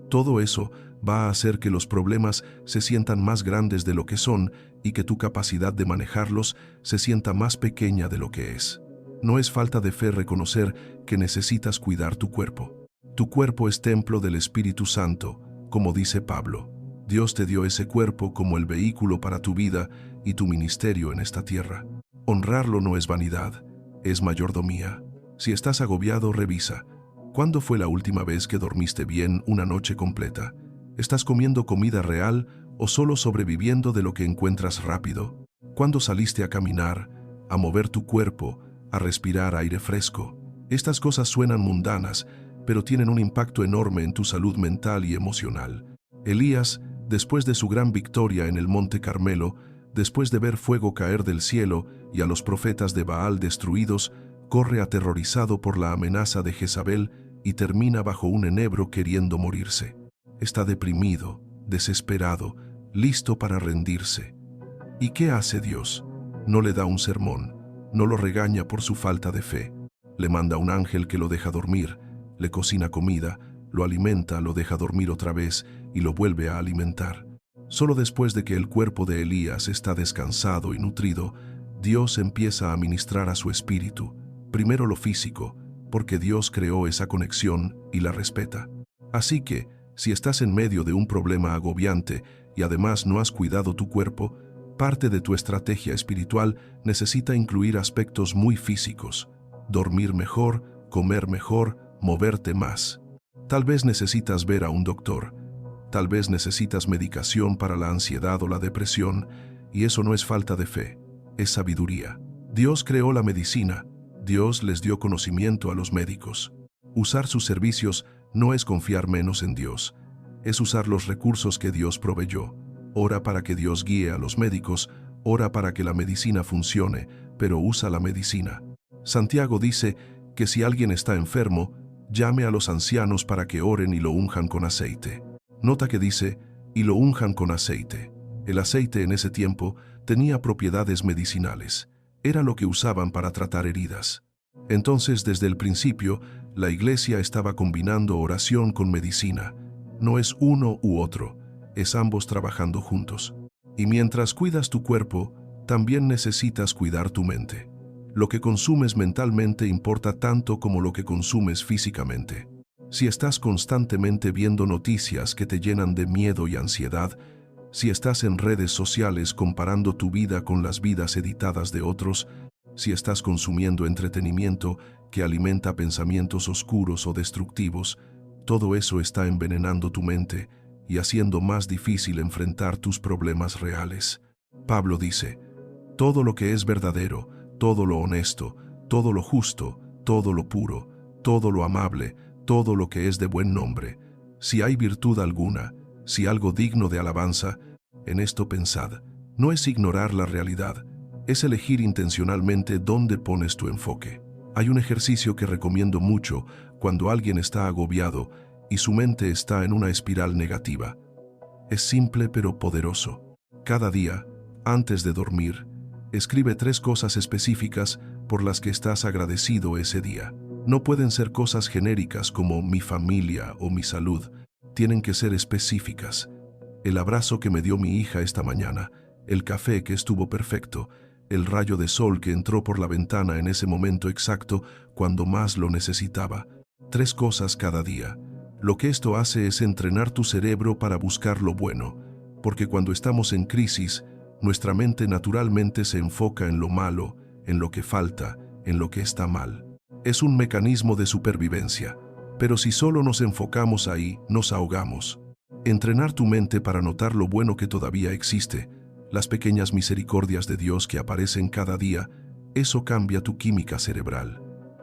todo eso va a hacer que los problemas se sientan más grandes de lo que son y que tu capacidad de manejarlos se sienta más pequeña de lo que es. No es falta de fe reconocer que necesitas cuidar tu cuerpo. Tu cuerpo es templo del Espíritu Santo, como dice Pablo. Dios te dio ese cuerpo como el vehículo para tu vida y tu ministerio en esta tierra. Honrarlo no es vanidad, es mayordomía. Si estás agobiado, revisa. ¿Cuándo fue la última vez que dormiste bien una noche completa? ¿Estás comiendo comida real o solo sobreviviendo de lo que encuentras rápido? ¿Cuándo saliste a caminar, a mover tu cuerpo, a respirar aire fresco? Estas cosas suenan mundanas, pero tienen un impacto enorme en tu salud mental y emocional. Elías, después de su gran victoria en el Monte Carmelo, después de ver fuego caer del cielo y a los profetas de Baal destruidos, corre aterrorizado por la amenaza de Jezabel y termina bajo un enebro queriendo morirse. Está deprimido, desesperado, listo para rendirse. ¿Y qué hace Dios? No le da un sermón, no lo regaña por su falta de fe. Le manda un ángel que lo deja dormir, le cocina comida, lo alimenta, lo deja dormir otra vez y lo vuelve a alimentar. Solo después de que el cuerpo de Elías está descansado y nutrido, Dios empieza a ministrar a su espíritu, primero lo físico, porque Dios creó esa conexión y la respeta. Así que, si estás en medio de un problema agobiante y además no has cuidado tu cuerpo, parte de tu estrategia espiritual necesita incluir aspectos muy físicos: dormir mejor, comer mejor, moverte más. Tal vez necesitas ver a un doctor, tal vez necesitas medicación para la ansiedad o la depresión, y eso no es falta de fe, es sabiduría. Dios creó la medicina, Dios les dio conocimiento a los médicos. Usar sus servicios no es confiar menos en Dios, es usar los recursos que Dios proveyó. Ora para que Dios guíe a los médicos, ora para que la medicina funcione, pero usa la medicina. Santiago dice que si alguien está enfermo, llame a los ancianos para que oren y lo unjan con aceite. Nota que dice, y lo unjan con aceite. El aceite en ese tiempo tenía propiedades medicinales. Era lo que usaban para tratar heridas. Entonces, desde el principio, la iglesia estaba combinando oración con medicina. No es uno u otro, es ambos trabajando juntos. Y mientras cuidas tu cuerpo, también necesitas cuidar tu mente. Lo que consumes mentalmente importa tanto como lo que consumes físicamente. Si estás constantemente viendo noticias que te llenan de miedo y ansiedad, si estás en redes sociales comparando tu vida con las vidas editadas de otros, si estás consumiendo entretenimiento que alimenta pensamientos oscuros o destructivos, todo eso está envenenando tu mente y haciendo más difícil enfrentar tus problemas reales. Pablo dice, todo lo que es verdadero, todo lo honesto, todo lo justo, todo lo puro, todo lo amable, todo lo que es de buen nombre, si hay virtud alguna, si algo digno de alabanza, en esto pensad. No es ignorar la realidad, es elegir intencionalmente dónde pones tu enfoque. Hay un ejercicio que recomiendo mucho cuando alguien está agobiado y su mente está en una espiral negativa. Es simple pero poderoso. Cada día, antes de dormir, escribe 3 cosas específicas por las que estás agradecido ese día. No pueden ser cosas genéricas como mi familia o mi salud. Tienen que ser específicas. El abrazo que me dio mi hija esta mañana, el café que estuvo perfecto, el rayo de sol que entró por la ventana en ese momento exacto cuando más lo necesitaba. 3 cosas cada día. Lo que esto hace es entrenar tu cerebro para buscar lo bueno, porque cuando estamos en crisis, nuestra mente naturalmente se enfoca en lo malo, en lo que falta, en lo que está mal. Es un mecanismo de supervivencia, pero si solo nos enfocamos ahí, nos ahogamos. Entrenar tu mente para notar lo bueno que todavía existe, las pequeñas misericordias de Dios que aparecen cada día, eso cambia tu química cerebral.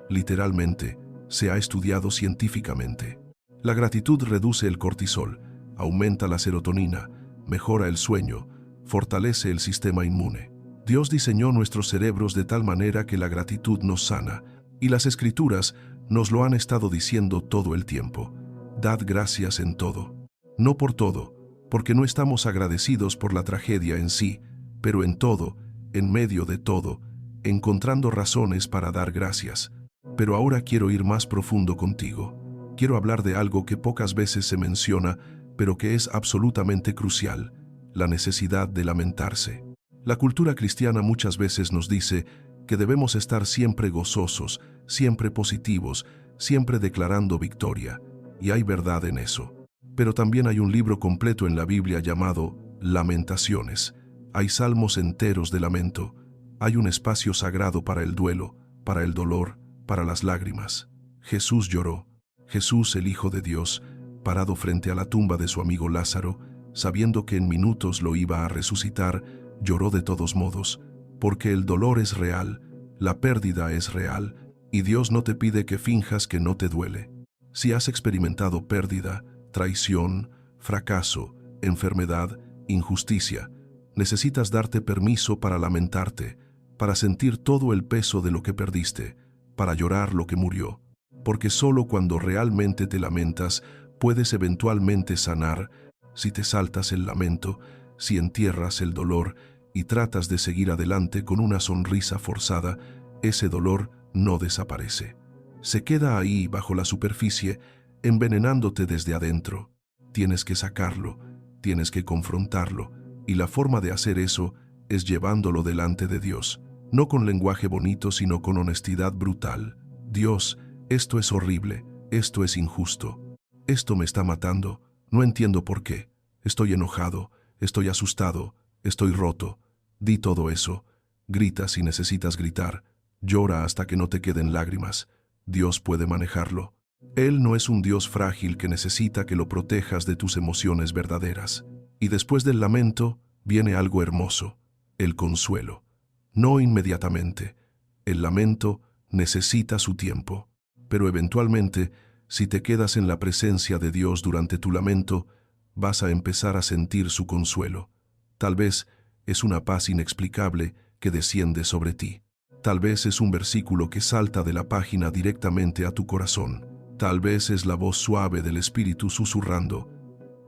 Literalmente, se ha estudiado científicamente. La gratitud reduce el cortisol, aumenta la serotonina, mejora el sueño, fortalece el sistema inmune. Dios diseñó nuestros cerebros de tal manera que la gratitud nos sana, y las Escrituras nos lo han estado diciendo todo el tiempo. Dad gracias en todo. No por todo, porque no estamos agradecidos por la tragedia en sí, pero en todo, en medio de todo, encontrando razones para dar gracias. Pero ahora quiero ir más profundo contigo. Quiero hablar de algo que pocas veces se menciona, pero que es absolutamente crucial: la necesidad de lamentarse. La cultura cristiana muchas veces nos dice que debemos estar siempre gozosos, siempre positivos, siempre declarando victoria, y hay verdad en eso. Pero también hay un libro completo en la Biblia llamado Lamentaciones. Hay salmos enteros de lamento. Hay un espacio sagrado para el duelo, para el dolor, para las lágrimas. Jesús lloró. Jesús, el Hijo de Dios, parado frente a la tumba de su amigo Lázaro, sabiendo que en minutos lo iba a resucitar, lloró de todos modos, porque el dolor es real, la pérdida es real, y Dios no te pide que finjas que no te duele. Si has experimentado pérdida, traición, fracaso, enfermedad, injusticia, necesitas darte permiso para lamentarte, para sentir todo el peso de lo que perdiste, para llorar lo que murió, porque solo cuando realmente te lamentas puedes eventualmente sanar. Si te saltas el lamento, si entierras el dolor y tratas de seguir adelante con una sonrisa forzada, ese dolor no desaparece. Se queda ahí bajo la superficie, envenenándote desde adentro. Tienes que sacarlo, tienes que confrontarlo, y la forma de hacer eso es llevándolo delante de Dios, no con lenguaje bonito, sino con honestidad brutal. Dios, esto es horrible, esto es injusto, esto me está matando, no entiendo por qué, estoy enojado, estoy asustado, estoy roto. Di todo eso, grita si necesitas gritar, llora hasta que no te queden lágrimas. Dios puede manejarlo. Él no es un Dios frágil que necesita que lo protejas de tus emociones verdaderas. Y después del lamento viene algo hermoso, el consuelo. No inmediatamente. El lamento necesita su tiempo. Pero eventualmente, si te quedas en la presencia de Dios durante tu lamento, vas a empezar a sentir su consuelo. Tal vez es una paz inexplicable que desciende sobre ti. Tal vez es un versículo que salta de la página directamente a tu corazón. Tal vez es la voz suave del Espíritu susurrando: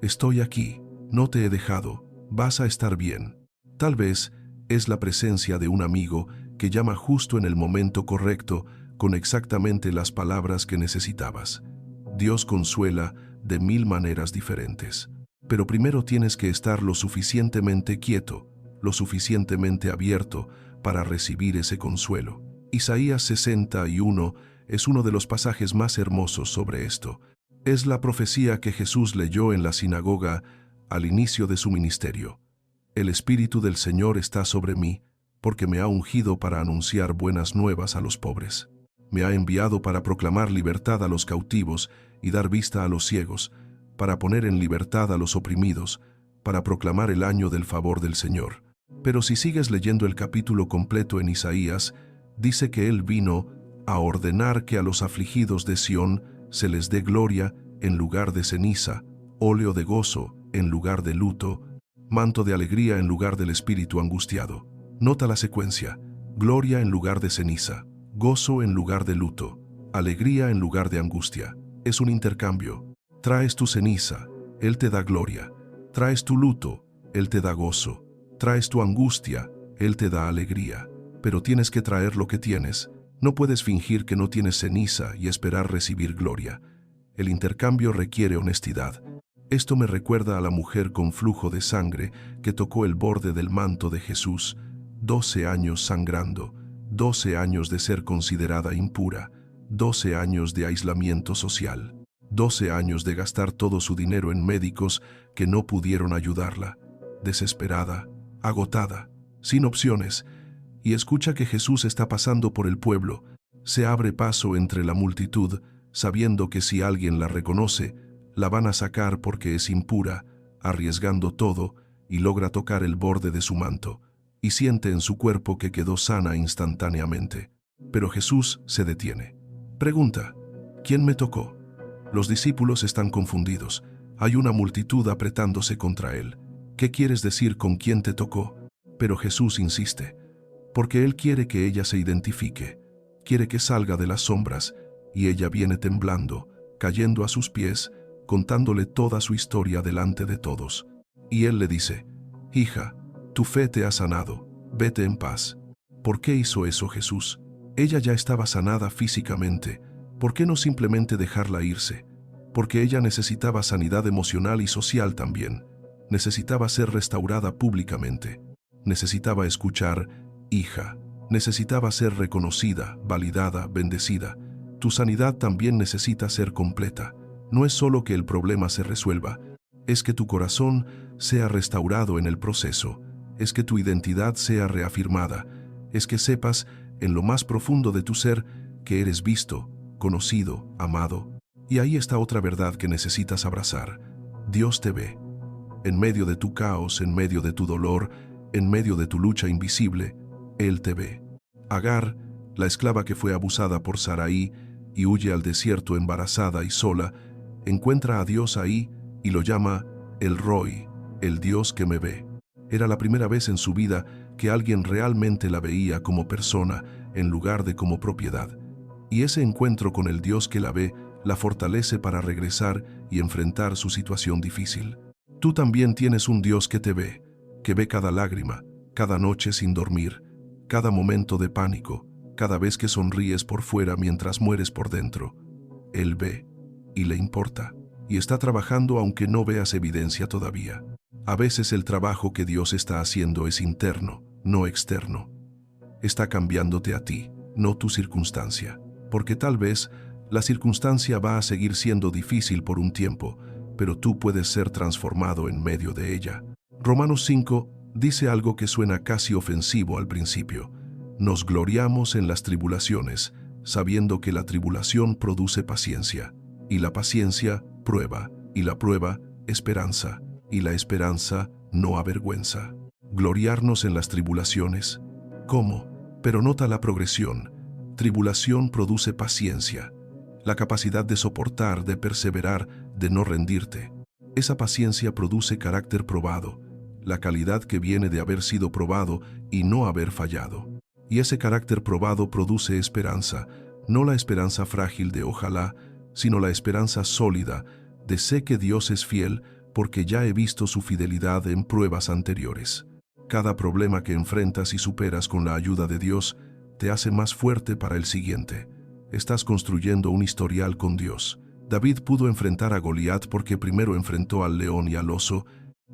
estoy aquí, no te he dejado, vas a estar bien. Tal vez es la presencia de un amigo que llama justo en el momento correcto, con exactamente las palabras que necesitabas. Dios consuela de 1000 maneras diferentes. Pero primero tienes que estar lo suficientemente quieto, lo suficientemente abierto para recibir ese consuelo. Isaías 61 es uno de los pasajes más hermosos sobre esto. Es la profecía que Jesús leyó en la sinagoga al inicio de su ministerio. El Espíritu del Señor está sobre mí, porque me ha ungido para anunciar buenas nuevas a los pobres. Me ha enviado para proclamar libertad a los cautivos y dar vista a los ciegos, para poner en libertad a los oprimidos, para proclamar el año del favor del Señor. Pero si sigues leyendo el capítulo completo en Isaías, dice que Él vino a ordenar que a los afligidos de Sión se les dé gloria en lugar de ceniza, óleo de gozo en lugar de luto, manto de alegría en lugar del espíritu angustiado. Nota la secuencia: gloria en lugar de ceniza, gozo en lugar de luto, alegría en lugar de angustia. Es un intercambio. Traes tu ceniza, Él te da gloria. Traes tu luto, Él te da gozo. Traes tu angustia, Él te da alegría. Pero tienes que traer lo que tienes. No puedes fingir que no tienes ceniza y esperar recibir gloria. El intercambio requiere honestidad. Esto me recuerda a la mujer con flujo de sangre que tocó el borde del manto de Jesús. 12 años sangrando, 12 años de ser considerada impura, 12 años de aislamiento social, 12 años de gastar todo su dinero en médicos que no pudieron ayudarla, desesperada, agotada, sin opciones. Y escucha que Jesús está pasando por el pueblo. Se abre paso entre la multitud, sabiendo que si alguien la reconoce, la van a sacar porque es impura, arriesgando todo, y logra tocar el borde de su manto, y siente en su cuerpo que quedó sana instantáneamente. Pero Jesús se detiene. Pregunta: ¿quién me tocó? Los discípulos están confundidos. Hay una multitud apretándose contra él. ¿Qué quieres decir con quién te tocó? Pero Jesús insiste, porque Él quiere que ella se identifique, quiere que salga de las sombras, y ella viene temblando, cayendo a sus pies, contándole toda su historia delante de todos. Y Él le dice: hija, tu fe te ha sanado, vete en paz. ¿Por qué hizo eso Jesús? Ella ya estaba sanada físicamente. ¿Por qué no simplemente dejarla irse? Porque ella necesitaba sanidad emocional y social también. Necesitaba ser restaurada públicamente. Necesitaba escuchar: hija. Necesitaba ser reconocida, validada, bendecida. Tu sanidad también necesita ser completa. No es solo que el problema se resuelva, es que tu corazón sea restaurado en el proceso, es que tu identidad sea reafirmada, es que sepas en lo más profundo de tu ser que eres visto, conocido, amado. Y ahí está otra verdad que necesitas abrazar: Dios te ve. En medio de tu caos, en medio de tu dolor, en medio de tu lucha invisible, Él te ve. Agar, la esclava que fue abusada por Sarai y huye al desierto embarazada y sola, encuentra a Dios ahí y lo llama El Roi, el Dios que me ve. Era la primera vez en su vida que alguien realmente la veía como persona en lugar de como propiedad. Y ese encuentro con el Dios que la ve la fortalece para regresar y enfrentar su situación difícil. Tú también tienes un Dios que ve cada lágrima, cada noche sin dormir, cada momento de pánico, cada vez que sonríes por fuera mientras mueres por dentro. Él ve y le importa, y está trabajando aunque no veas evidencia todavía. A veces el trabajo que Dios está haciendo es interno, no externo. Está cambiándote a ti, no tu circunstancia, porque tal vez la circunstancia va a seguir siendo difícil por un tiempo, pero tú puedes ser transformado en medio de ella. Romanos 5 dice algo que suena casi ofensivo al principio: nos gloriamos en las tribulaciones, sabiendo que la tribulación produce paciencia, y la paciencia, prueba, y la prueba, esperanza, y la esperanza, no avergüenza. Gloriarnos en las tribulaciones. ¿Cómo? Pero nota la progresión. Tribulación produce paciencia, la capacidad de soportar, de perseverar, de no rendirte. Esa paciencia produce carácter probado, la calidad que viene de haber sido probado y no haber fallado. Y ese carácter probado produce esperanza, no la esperanza frágil de ojalá, sino la esperanza sólida de sé que Dios es fiel porque ya he visto su fidelidad en pruebas anteriores. Cada problema que enfrentas y superas con la ayuda de Dios te hace más fuerte para el siguiente. Estás construyendo un historial con Dios. David pudo enfrentar a Goliat porque primero enfrentó al león y al oso,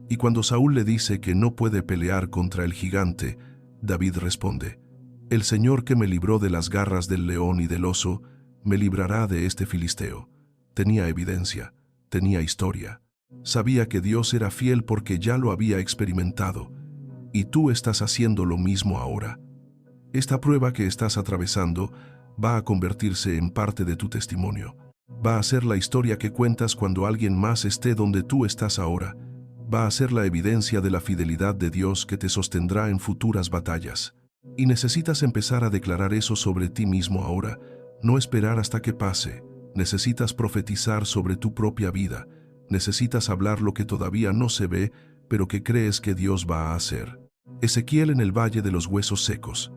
y cuando Saúl le dice que no puede pelear contra el gigante, David responde: El Señor que me libró de las garras del león y del oso, me librará de este filisteo. Tenía evidencia, tenía historia. Sabía que Dios era fiel porque ya lo había experimentado, y tú estás haciendo lo mismo ahora. Esta prueba que estás atravesando va a convertirse en parte de tu testimonio. Va a ser la historia que cuentas cuando alguien más esté donde tú estás ahora. Va a ser la evidencia de la fidelidad de Dios que te sostendrá en futuras batallas. Y necesitas empezar a declarar eso sobre ti mismo ahora, no esperar hasta que pase. Necesitas profetizar sobre tu propia vida. Necesitas hablar lo que todavía no se ve, pero que crees que Dios va a hacer. Ezequiel en el valle de los huesos secos.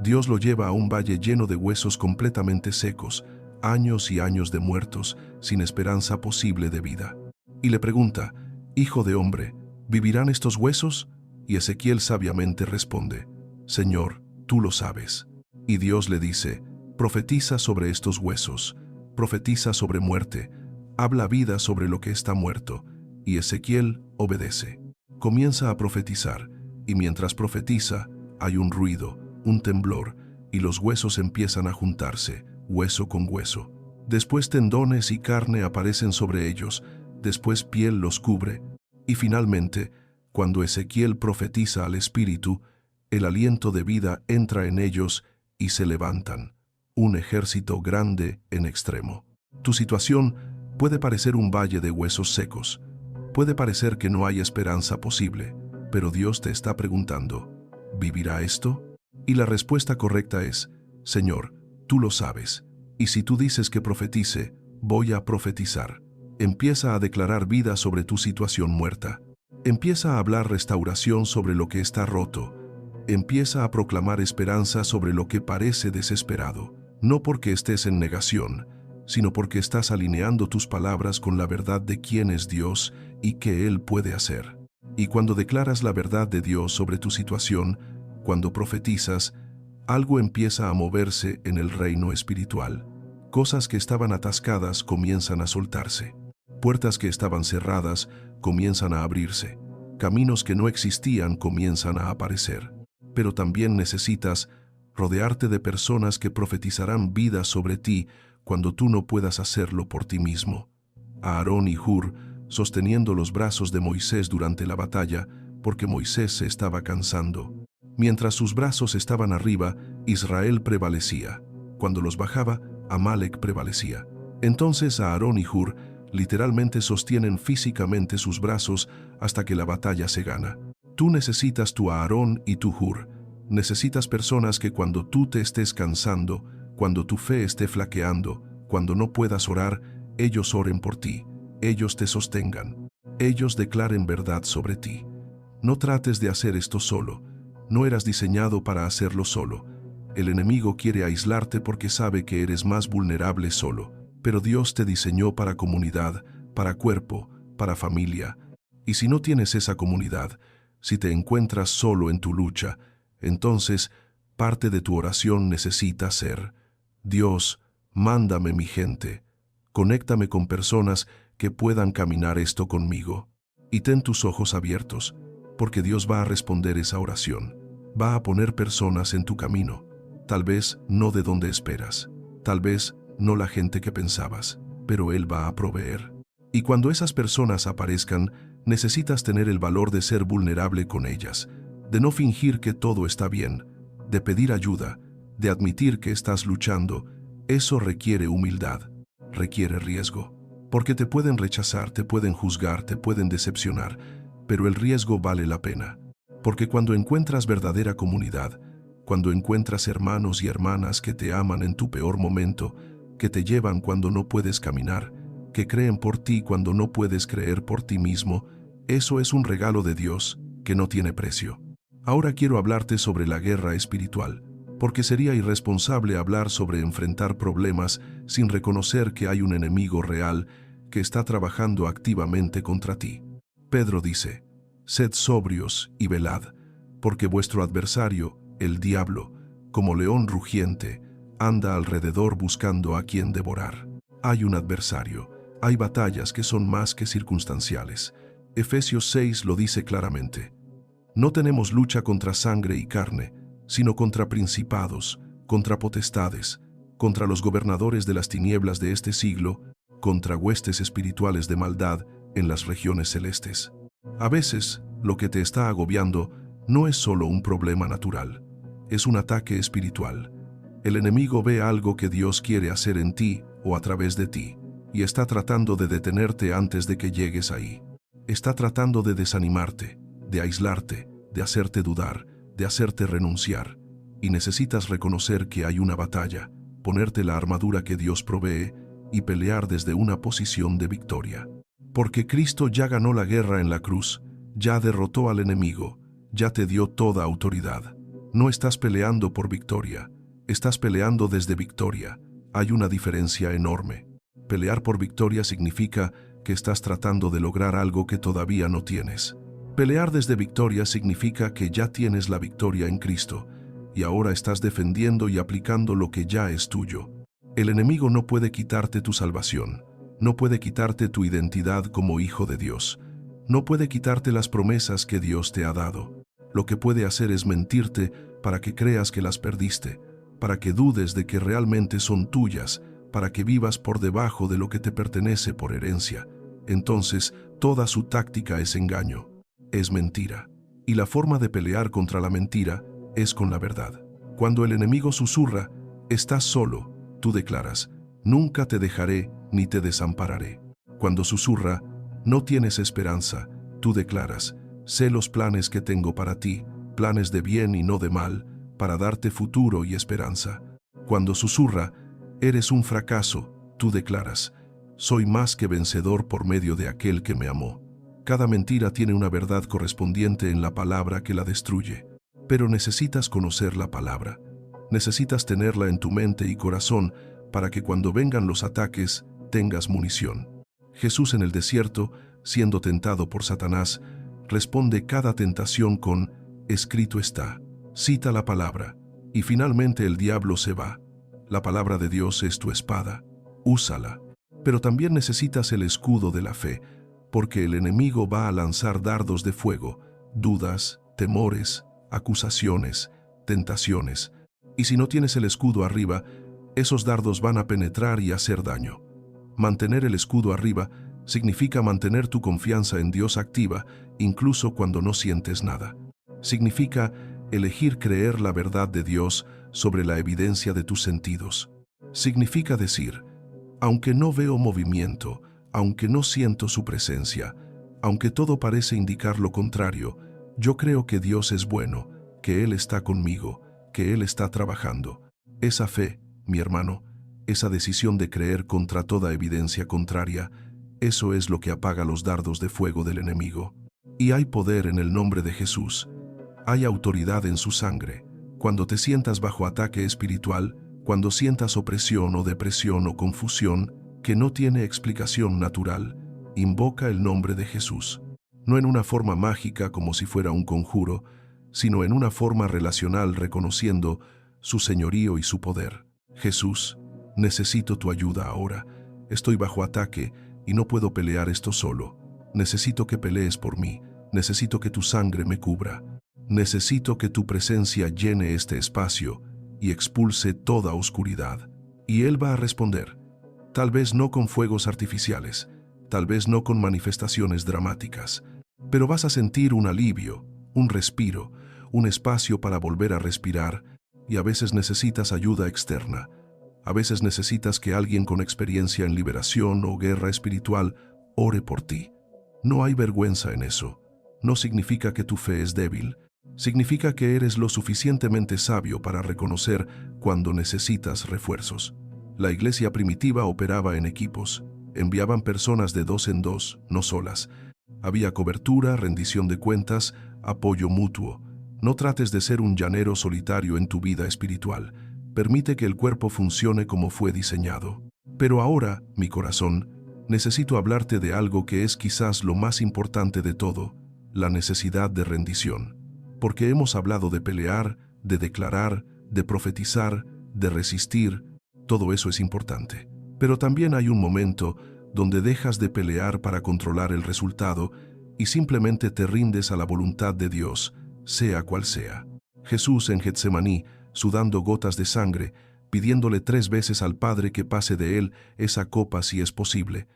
Dios lo lleva a un valle lleno de huesos completamente secos, años y años de muertos, sin esperanza posible de vida. Y le pregunta: Hijo de hombre, ¿vivirán estos huesos? Y Ezequiel sabiamente responde: Señor, tú lo sabes. Y Dios le dice: Profetiza sobre estos huesos, profetiza sobre muerte, habla vida sobre lo que está muerto. Y Ezequiel obedece. Comienza a profetizar, y mientras profetiza, hay un ruido, un temblor, y los huesos empiezan a juntarse, hueso con hueso. Después tendones y carne aparecen sobre ellos, después piel los cubre, y finalmente, cuando Ezequiel profetiza al Espíritu, el aliento de vida entra en ellos y se levantan, un ejército grande en extremo. Tu situación puede parecer un valle de huesos secos, puede parecer que no hay esperanza posible, pero Dios te está preguntando: ¿vivirá esto? Y la respuesta correcta es: Señor, tú lo sabes, y si tú dices que profetice, voy a profetizar. Empieza a declarar vida sobre tu situación muerta. Empieza a hablar restauración sobre lo que está roto. Empieza a proclamar esperanza sobre lo que parece desesperado, no porque estés en negación, sino porque estás alineando tus palabras con la verdad de quién es Dios y qué Él puede hacer. Y cuando declaras la verdad de Dios sobre tu situación, cuando profetizas, algo empieza a moverse en el reino espiritual. Cosas que estaban atascadas comienzan a soltarse. Puertas que estaban cerradas comienzan a abrirse. Caminos que no existían comienzan a aparecer. Pero también necesitas rodearte de personas que profetizarán vida sobre ti cuando tú no puedas hacerlo por ti mismo. Aarón y Hur sosteniendo los brazos de Moisés durante la batalla, porque Moisés se estaba cansando. Mientras sus brazos estaban arriba, Israel prevalecía. Cuando los bajaba, Amalek prevalecía. Entonces Aarón y Hur literalmente sostienen físicamente sus brazos hasta que la batalla se gana. Tú necesitas tu Aarón y tu Hur. Necesitas personas que cuando tú te estés cansando, cuando tu fe esté flaqueando, cuando no puedas orar, ellos oren por ti, ellos te sostengan, ellos declaren verdad sobre ti. No trates de hacer esto solo. No eras diseñado para hacerlo solo. El enemigo quiere aislarte porque sabe que eres más vulnerable solo. Pero Dios te diseñó para comunidad, para cuerpo, para familia. Y si no tienes esa comunidad, si te encuentras solo en tu lucha, entonces parte de tu oración necesita ser: Dios, mándame mi gente. Conéctame con personas que puedan caminar esto conmigo. Y ten tus ojos abiertos, porque Dios va a responder esa oración. Va a poner personas en tu camino. Tal vez no de donde esperas. Tal vez no la gente que pensabas, pero Él va a proveer. Y cuando esas personas aparezcan, necesitas tener el valor de ser vulnerable con ellas, de no fingir que todo está bien, de pedir ayuda, de admitir que estás luchando. Eso requiere humildad, requiere riesgo, porque te pueden rechazar, te pueden juzgar, te pueden decepcionar, pero el riesgo vale la pena. Porque cuando encuentras verdadera comunidad, cuando encuentras hermanos y hermanas que te aman en tu peor momento, que te llevan cuando no puedes caminar, que creen por ti cuando no puedes creer por ti mismo, eso es un regalo de Dios, que no tiene precio. Ahora quiero hablarte sobre la guerra espiritual, porque sería irresponsable hablar sobre enfrentar problemas sin reconocer que hay un enemigo real que está trabajando activamente contra ti. Pedro dice: «Sed sobrios y velad, porque vuestro adversario, el diablo, como león rugiente, anda alrededor buscando a quien devorar». Hay un adversario, hay batallas que son más que circunstanciales. Efesios 6 lo dice claramente. No tenemos lucha contra sangre y carne, sino contra principados, contra potestades, contra los gobernadores de las tinieblas de este siglo, contra huestes espirituales de maldad en las regiones celestes. A veces, lo que te está agobiando no es solo un problema natural, es un ataque espiritual. El enemigo ve algo que Dios quiere hacer en ti o a través de ti, y está tratando de detenerte antes de que llegues ahí. Está tratando de desanimarte, de aislarte, de hacerte dudar, de hacerte renunciar, y necesitas reconocer que hay una batalla, ponerte la armadura que Dios provee y pelear desde una posición de victoria. Porque Cristo ya ganó la guerra en la cruz, ya derrotó al enemigo, ya te dio toda autoridad. No estás peleando por victoria, estás peleando desde victoria. Hay una diferencia enorme. Pelear por victoria significa que estás tratando de lograr algo que todavía no tienes. Pelear desde victoria significa que ya tienes la victoria en Cristo y ahora estás defendiendo y aplicando lo que ya es tuyo. El enemigo no puede quitarte tu salvación, no puede quitarte tu identidad como hijo de Dios, no puede quitarte las promesas que Dios te ha dado. Lo que puede hacer es mentirte para que creas que las perdiste, para que dudes de que realmente son tuyas, para que vivas por debajo de lo que te pertenece por herencia. Entonces, toda su táctica es engaño, es mentira. Y la forma de pelear contra la mentira es con la verdad. Cuando el enemigo susurra, estás solo, tú declaras: nunca te dejaré ni te desampararé. Cuando susurra, no tienes esperanza, tú declaras: sé los planes que tengo para ti, planes de bien y no de mal, para darte futuro y esperanza. Cuando susurra, eres un fracaso, tú declaras: soy más que vencedor por medio de aquel que me amó. Cada mentira tiene una verdad correspondiente en la palabra que la destruye. Pero necesitas conocer la palabra. Necesitas tenerla en tu mente y corazón para que cuando vengan los ataques tengas munición. Jesús en el desierto, siendo tentado por Satanás, responde cada tentación con: escrito está. Cita la palabra, y finalmente el diablo se va. La palabra de Dios es tu espada, úsala. Pero también necesitas el escudo de la fe, porque el enemigo va a lanzar dardos de fuego, dudas, temores, acusaciones, tentaciones. Y si no tienes el escudo arriba, esos dardos van a penetrar y hacer daño. Mantener el escudo arriba significa mantener tu confianza en Dios activa, incluso cuando no sientes nada. Significa elegir creer la verdad de Dios sobre la evidencia de tus sentidos. Significa decir: aunque no veo movimiento, aunque no siento su presencia, aunque todo parece indicar lo contrario, yo creo que Dios es bueno, que Él está conmigo, que Él está trabajando. Esa fe, mi hermano, esa decisión de creer contra toda evidencia contraria, eso es lo que apaga los dardos de fuego del enemigo. Y hay poder en el nombre de Jesús. Hay autoridad en su sangre. Cuando te sientas bajo ataque espiritual, cuando sientas opresión o depresión o confusión que no tiene explicación natural, invoca el nombre de Jesús. No en una forma mágica como si fuera un conjuro, sino en una forma relacional reconociendo su señorío y su poder. Jesús, necesito tu ayuda ahora. Estoy bajo ataque y no puedo pelear esto solo. Necesito que pelees por mí. Necesito que tu sangre me cubra. Necesito que tu presencia llene este espacio y expulse toda oscuridad. Y Él va a responder, tal vez no con fuegos artificiales, tal vez no con manifestaciones dramáticas, pero vas a sentir un alivio, un respiro, un espacio para volver a respirar, y a veces necesitas ayuda externa. A veces necesitas que alguien con experiencia en liberación o guerra espiritual ore por ti. No hay vergüenza en eso. No significa que tu fe es débil. Significa que eres lo suficientemente sabio para reconocer cuando necesitas refuerzos. La iglesia primitiva operaba en equipos. Enviaban personas de dos en dos, no solas. Había cobertura, rendición de cuentas, apoyo mutuo. No trates de ser un llanero solitario en tu vida espiritual. Permite que el cuerpo funcione como fue diseñado. Pero ahora, mi corazón, necesito hablarte de algo que es quizás lo más importante de todo, la necesidad de rendición. Porque hemos hablado de pelear, de declarar, de profetizar, de resistir, todo eso es importante. Pero también hay un momento donde dejas de pelear para controlar el resultado y simplemente te rindes a la voluntad de Dios, sea cual sea. Jesús en Getsemaní, sudando gotas de sangre, pidiéndole 3 veces al Padre que pase de él esa copa si es posible,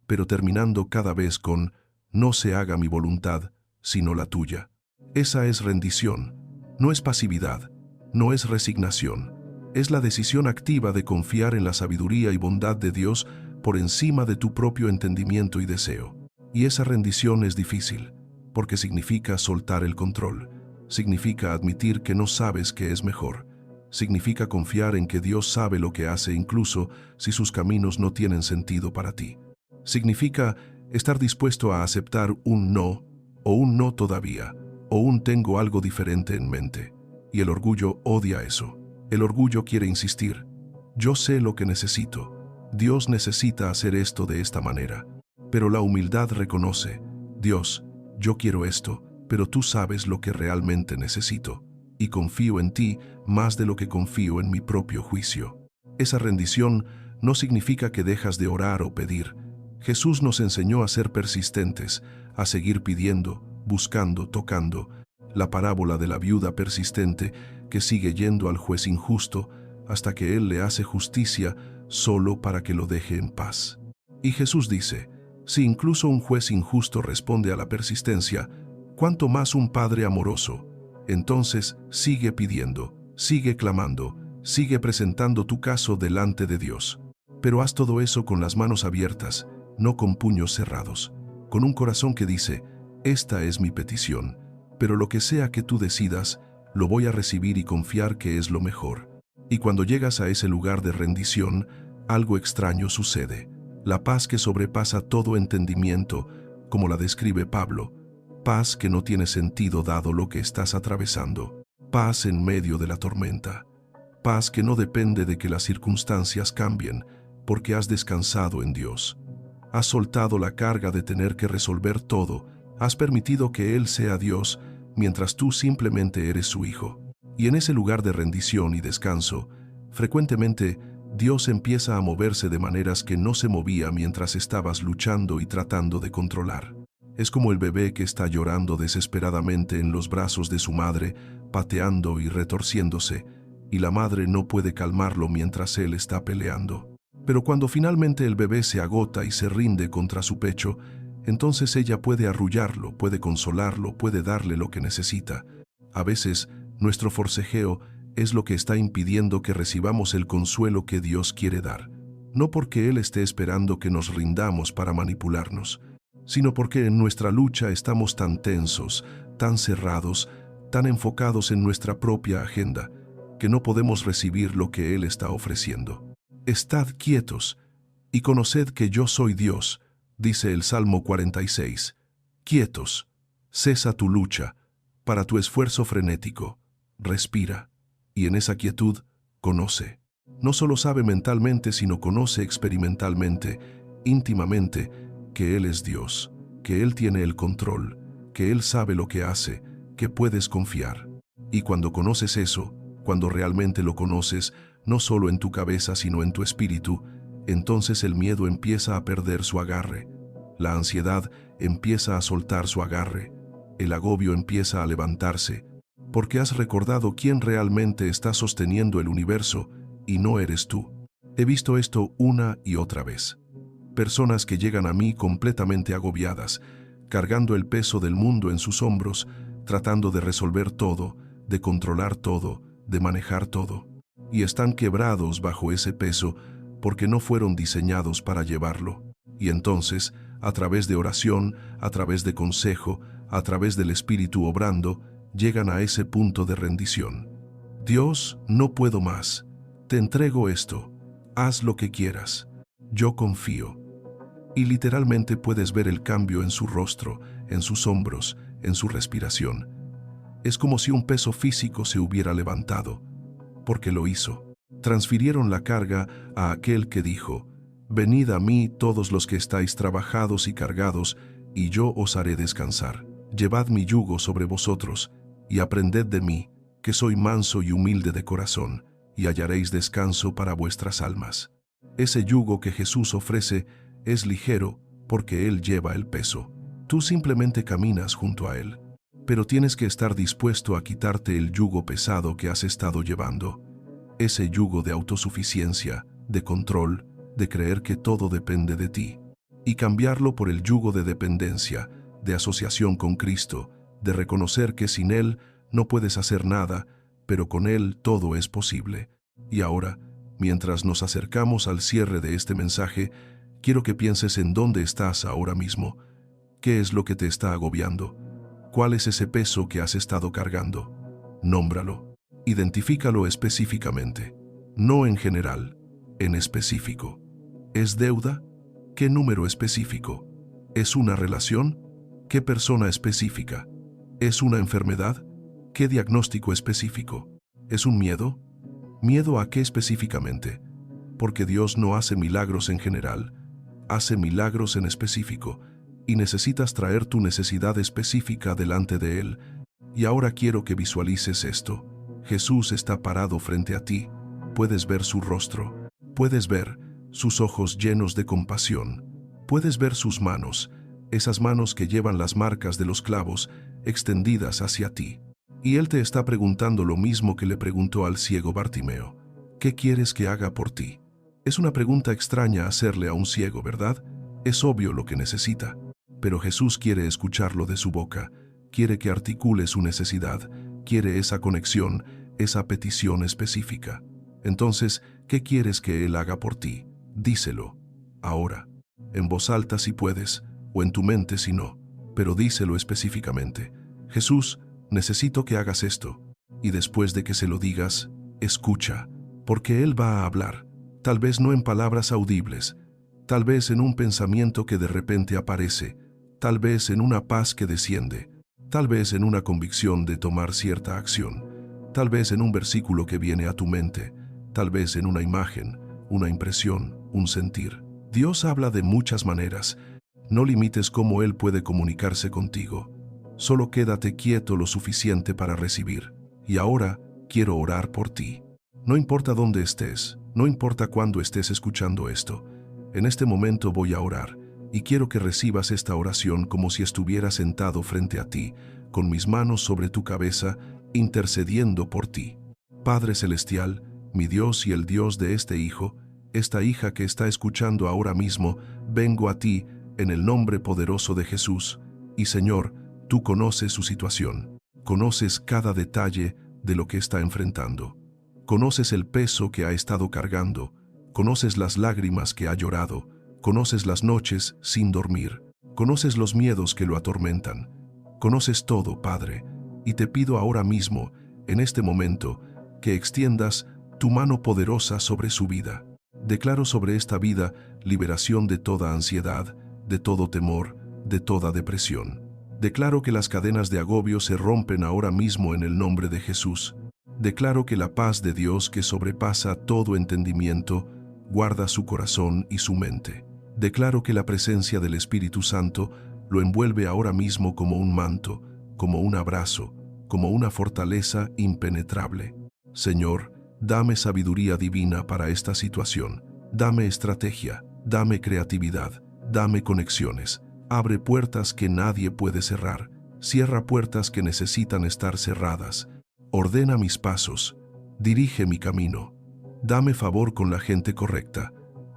pero terminando cada vez con «No se haga mi voluntad, sino la tuya». Esa es rendición, no es pasividad, no es resignación, es la decisión activa de confiar en la sabiduría y bondad de Dios por encima de tu propio entendimiento y deseo. Y esa rendición es difícil, porque significa soltar el control, significa admitir que no sabes qué es mejor, significa confiar en que Dios sabe lo que hace incluso si sus caminos no tienen sentido para ti. Significa estar dispuesto a aceptar un no, o un no todavía, o un tengo algo diferente en mente. Y el orgullo odia eso. El orgullo quiere insistir. Yo sé lo que necesito. Dios necesita hacer esto de esta manera. Pero la humildad reconoce, Dios, yo quiero esto, pero tú sabes lo que realmente necesito. Y confío en ti más de lo que confío en mi propio juicio. Esa rendición no significa que dejas de orar o pedir. Jesús nos enseñó a ser persistentes, a seguir pidiendo, buscando, tocando. La parábola de la viuda persistente que sigue yendo al juez injusto hasta que él le hace justicia solo para que lo deje en paz. Y Jesús dice, si incluso un juez injusto responde a la persistencia, ¿cuánto más un Padre amoroso? Entonces sigue pidiendo, sigue clamando, sigue presentando tu caso delante de Dios. Pero haz todo eso con las manos abiertas, no con puños cerrados, con un corazón que dice, esta es mi petición, pero lo que sea que tú decidas, lo voy a recibir y confiar que es lo mejor. Y cuando llegas a ese lugar de rendición, algo extraño sucede. La paz que sobrepasa todo entendimiento, como la describe Pablo, paz que no tiene sentido dado lo que estás atravesando, paz en medio de la tormenta, paz que no depende de que las circunstancias cambien, porque has descansado en Dios. Has soltado la carga de tener que resolver todo, has permitido que Él sea Dios, mientras tú simplemente eres su hijo. Y en ese lugar de rendición y descanso, frecuentemente Dios empieza a moverse de maneras que no se movía mientras estabas luchando y tratando de controlar. Es como el bebé que está llorando desesperadamente en los brazos de su madre, pateando y retorciéndose, y la madre no puede calmarlo mientras él está peleando. Pero cuando finalmente el bebé se agota y se rinde contra su pecho, entonces ella puede arrullarlo, puede consolarlo, puede darle lo que necesita. A veces, nuestro forcejeo es lo que está impidiendo que recibamos el consuelo que Dios quiere dar. No porque Él esté esperando que nos rindamos para manipularnos, sino porque en nuestra lucha estamos tan tensos, tan cerrados, tan enfocados en nuestra propia agenda, que no podemos recibir lo que Él está ofreciendo. Estad quietos y conoced que yo soy Dios, dice el Salmo 46. Quietos, cesa tu lucha, para tu esfuerzo frenético, respira, y en esa quietud, conoce. No solo sabe mentalmente, sino conoce experimentalmente, íntimamente, que Él es Dios, que Él tiene el control, que Él sabe lo que hace, que puedes confiar. Y cuando conoces eso, cuando realmente lo conoces, no solo en tu cabeza sino en tu espíritu, entonces el miedo empieza a perder su agarre, la ansiedad empieza a soltar su agarre, el agobio empieza a levantarse, porque has recordado quién realmente está sosteniendo el universo y no eres tú. He visto esto una y otra vez. Personas que llegan a mí completamente agobiadas, cargando el peso del mundo en sus hombros, tratando de resolver todo, de controlar todo, de manejar todo. Y están quebrados bajo ese peso porque no fueron diseñados para llevarlo. Y entonces, a través de oración, a través de consejo, a través del Espíritu obrando, llegan a ese punto de rendición. Dios, no puedo más. Te entrego esto. Haz lo que quieras. Yo confío. y literalmente puedes ver el cambio en su rostro, en sus hombros, en su respiración. Es como si un peso físico se hubiera levantado, porque lo hizo. Transfirieron la carga a aquel que dijo: «Venid a mí todos los que estáis trabajados y cargados, y yo os haré descansar. Llevad mi yugo sobre vosotros, y aprended de mí, que soy manso y humilde de corazón, y hallaréis descanso para vuestras almas». Ese yugo que Jesús ofrece es ligero porque Él lleva el peso. Tú simplemente caminas junto a Él, pero tienes que estar dispuesto a quitarte el yugo pesado que has estado llevando. Ese yugo de autosuficiencia, de control, de creer que todo depende de ti, y cambiarlo por el yugo de dependencia, de asociación con Cristo, de reconocer que sin Él no puedes hacer nada, pero con Él todo es posible. Y ahora, mientras nos acercamos al cierre de este mensaje, quiero que pienses en dónde estás ahora mismo. ¿Qué es lo que te está agobiando? ¿Cuál es ese peso que has estado cargando? Nómbralo. Identifícalo específicamente. No en general, en específico. ¿Es deuda? ¿Qué número específico? ¿Es una relación? ¿Qué persona específica? ¿Es una enfermedad? ¿Qué diagnóstico específico? ¿Es un miedo? ¿Miedo a qué específicamente? Porque Dios no hace milagros en general, hace milagros en específico, y necesitas traer tu necesidad específica delante de Él. Y ahora quiero que visualices esto. Jesús está parado frente a ti. Puedes ver su rostro. Puedes ver sus ojos llenos de compasión. Puedes ver sus manos, esas manos que llevan las marcas de los clavos extendidas hacia ti. Y Él te está preguntando lo mismo que le preguntó al ciego Bartimeo. ¿Qué quieres que haga por ti? Es una pregunta extraña hacerle a un ciego, ¿verdad? Es obvio lo que necesita. Pero Jesús quiere escucharlo de su boca. Quiere que articule su necesidad. Quiere esa conexión, esa petición específica. Entonces, ¿qué quieres que Él haga por ti? Díselo. Ahora. En voz alta si puedes, o en tu mente si no. Pero díselo específicamente. Jesús, necesito que hagas esto. Y después de que se lo digas, escucha. Porque Él va a hablar. Tal vez no en palabras audibles. Tal vez en un pensamiento que de repente aparece. Tal vez en una paz que desciende. Tal vez en una convicción de tomar cierta acción. Tal vez en un versículo que viene a tu mente. Tal vez en una imagen, una impresión, un sentir. Dios habla de muchas maneras. No limites cómo Él puede comunicarse contigo. Solo quédate quieto lo suficiente para recibir. Y ahora quiero orar por ti. No importa dónde estés, no importa cuándo estés escuchando esto. En este momento voy a orar. Y quiero que recibas esta oración como si estuviera sentado frente a ti, con mis manos sobre tu cabeza, intercediendo por ti. Padre Celestial, mi Dios y el Dios de este hijo, esta hija que está escuchando ahora mismo, vengo a ti en el nombre poderoso de Jesús. Y Señor, tú conoces su situación. Conoces cada detalle de lo que está enfrentando. Conoces el peso que ha estado cargando. Conoces las lágrimas que ha llorado. Conoces las noches sin dormir. Conoces los miedos que lo atormentan. Conoces todo, Padre, y te pido ahora mismo, en este momento, que extiendas tu mano poderosa sobre su vida. Declaro sobre esta vida liberación de toda ansiedad, de todo temor, de toda depresión. Declaro que las cadenas de agobio se rompen ahora mismo en el nombre de Jesús. Declaro que la paz de Dios que sobrepasa todo entendimiento, guarda su corazón y su mente. Declaro que la presencia del Espíritu Santo lo envuelve ahora mismo como un manto, como un abrazo, como una fortaleza impenetrable. Señor, dame sabiduría divina para esta situación. Dame estrategia, dame creatividad, dame conexiones. Abre puertas que nadie puede cerrar. Cierra puertas que necesitan estar cerradas. Ordena mis pasos. Dirige mi camino. Dame favor con la gente correcta.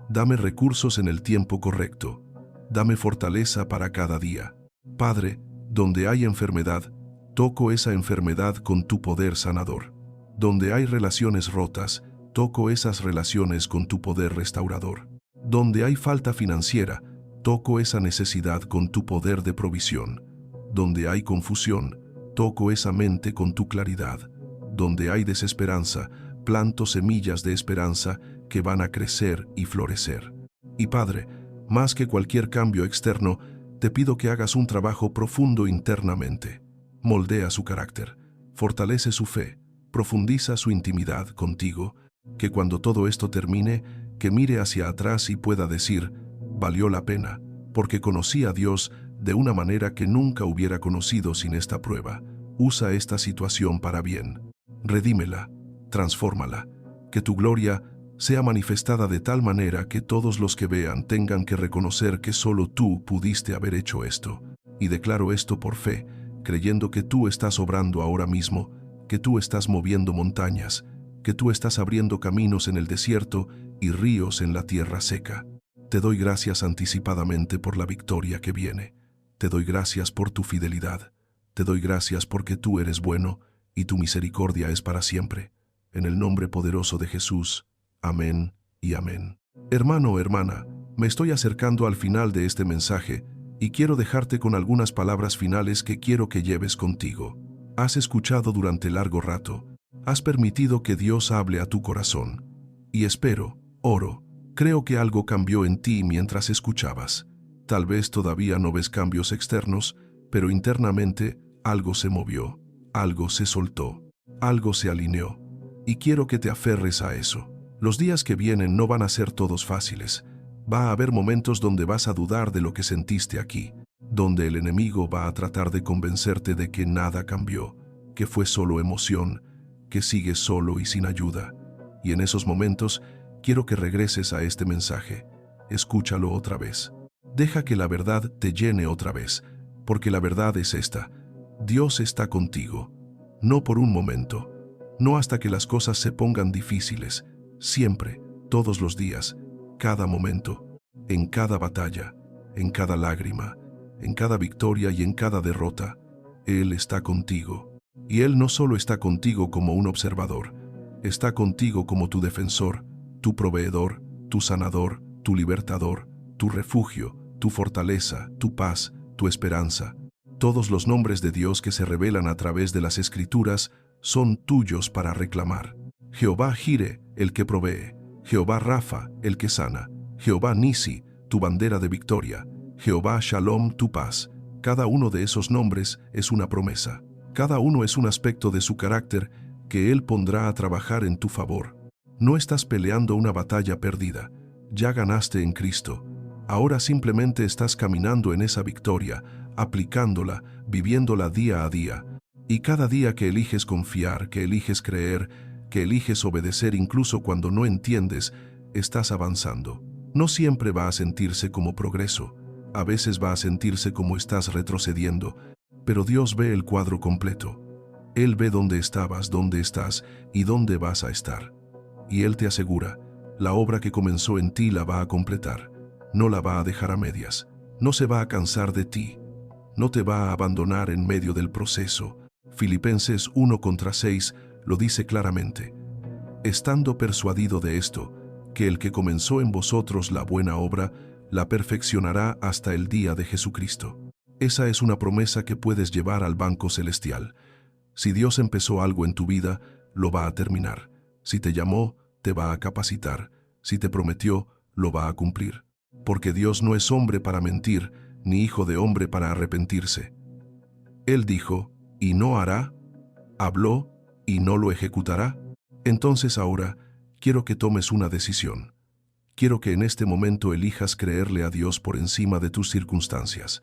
Dame recursos en el tiempo correcto. Dame fortaleza para cada día. Padre, donde hay enfermedad, toco esa enfermedad con tu poder sanador. Donde hay relaciones rotas, toco esas relaciones con tu poder restaurador. Donde hay falta financiera, toco esa necesidad con tu poder de provisión. Donde hay confusión, toco esa mente con tu claridad. Donde hay desesperanza, planto semillas de esperanza que van a crecer y florecer. Y Padre, Más que cualquier cambio externo, te pido que hagas un trabajo profundo internamente. Moldea su carácter, fortalece su fe, profundiza su intimidad contigo, que cuando todo esto termine, que mire hacia atrás y pueda decir, valió la pena, porque conocí a Dios de una manera que nunca hubiera conocido sin esta prueba. Usa esta situación para bien. Redímela, transfórmala, que tu gloria sea manifestada de tal manera que todos los que vean tengan que reconocer que solo tú pudiste haber hecho esto. Y declaro esto por fe, creyendo que tú estás obrando ahora mismo, que tú estás moviendo montañas, que tú estás abriendo caminos en el desierto y ríos en la tierra seca. Te doy gracias anticipadamente por la victoria que viene. Te doy gracias por tu fidelidad. Te doy gracias porque tú eres bueno y tu misericordia es para siempre. En el nombre poderoso de Jesús. Amén y amén. Hermano o hermana, me estoy acercando al final de este mensaje y quiero dejarte con algunas palabras finales que quiero que lleves contigo. Has escuchado durante largo rato. Has permitido que Dios hable a tu corazón. Y espero, oro, creo que algo cambió en ti mientras escuchabas. Tal vez todavía no ves cambios externos, pero internamente algo se movió, algo se soltó, algo se alineó. Y quiero que te aferres a eso. Los días que vienen no van a ser todos fáciles. Va a haber momentos donde vas a dudar de lo que sentiste aquí, donde el enemigo va a tratar de convencerte de que nada cambió, que fue solo emoción, que sigues solo y sin ayuda. Y en esos momentos quiero que regreses a este mensaje. Escúchalo otra vez. Deja que la verdad te llene otra vez, porque la verdad es esta. Dios está contigo, no por un momento, no hasta que las cosas se pongan difíciles, siempre, todos los días, cada momento, en cada batalla, en cada lágrima, en cada victoria y en cada derrota. Él está contigo. Y Él no solo está contigo como un observador, está contigo como tu defensor, tu proveedor, tu sanador, tu libertador, tu refugio, tu fortaleza, tu paz, tu esperanza. Todos los nombres de Dios que se revelan a través de las Escrituras son tuyos para reclamar. Jehová Jireh, el que provee. Jehová Rafa, el que sana. Jehová Nisi, tu bandera de victoria. Jehová Shalom, tu paz. Cada uno de esos nombres es una promesa. Cada uno es un aspecto de su carácter que Él pondrá a trabajar en tu favor. No estás peleando una batalla perdida. Ya ganaste en Cristo. Ahora simplemente estás caminando en esa victoria, aplicándola, viviéndola día a día. Y cada día que eliges confiar, que eliges creer, que eliges obedecer incluso cuando no entiendes, estás avanzando. No siempre va a sentirse como progreso. A veces va a sentirse como estás retrocediendo, pero Dios ve el cuadro completo. Él ve dónde estabas, dónde estás y dónde vas a estar. Y Él te asegura, la obra que comenzó en ti la va a completar. No la va a dejar a medias. No se va a cansar de ti. No te va a abandonar en medio del proceso. Filipenses 1:6 lo dice claramente. Estando persuadido de esto, que el que comenzó en vosotros la buena obra, la perfeccionará hasta el día de Jesucristo. Esa es una promesa que puedes llevar al banco celestial. Si Dios empezó algo en tu vida, lo va a terminar. Si te llamó, te va a capacitar. Si te prometió, lo va a cumplir. Porque Dios no es hombre para mentir, ni hijo de hombre para arrepentirse. Él dijo, y no hará, habló, y no lo ejecutará. Entonces ahora, quiero que tomes una decisión. Quiero que en este momento elijas creerle a Dios por encima de tus circunstancias.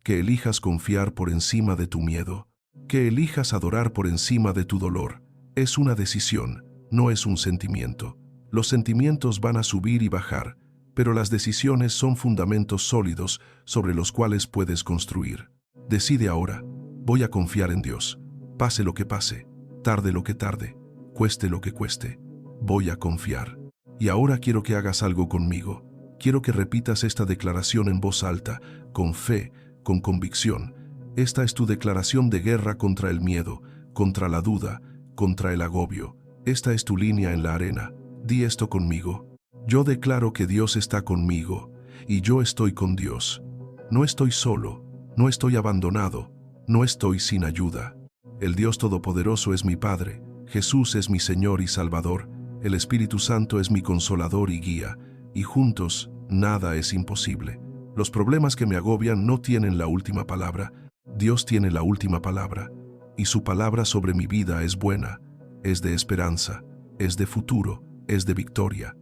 Que elijas confiar por encima de tu miedo. Que elijas adorar por encima de tu dolor. Es una decisión, no es un sentimiento. Los sentimientos van a subir y bajar, pero las decisiones son fundamentos sólidos sobre los cuales puedes construir. Decide ahora, voy a confiar en Dios. Pase lo que pase, tarde lo que tarde, cueste lo que cueste. Voy a confiar. Y ahora quiero que hagas algo conmigo. Quiero que repitas esta declaración en voz alta, con fe, con convicción. Esta es tu declaración de guerra contra el miedo, contra la duda, contra el agobio. Esta es tu línea en la arena. Di esto conmigo. Yo declaro que Dios está conmigo y yo estoy con Dios. No estoy solo, no estoy abandonado, no estoy sin ayuda. El Dios Todopoderoso es mi Padre, Jesús es mi Señor y Salvador, el Espíritu Santo es mi consolador y guía, y juntos nada es imposible. Los problemas que me agobian no tienen la última palabra. Dios tiene la última palabra, y su palabra sobre mi vida es buena, es de esperanza, es de futuro, es de victoria.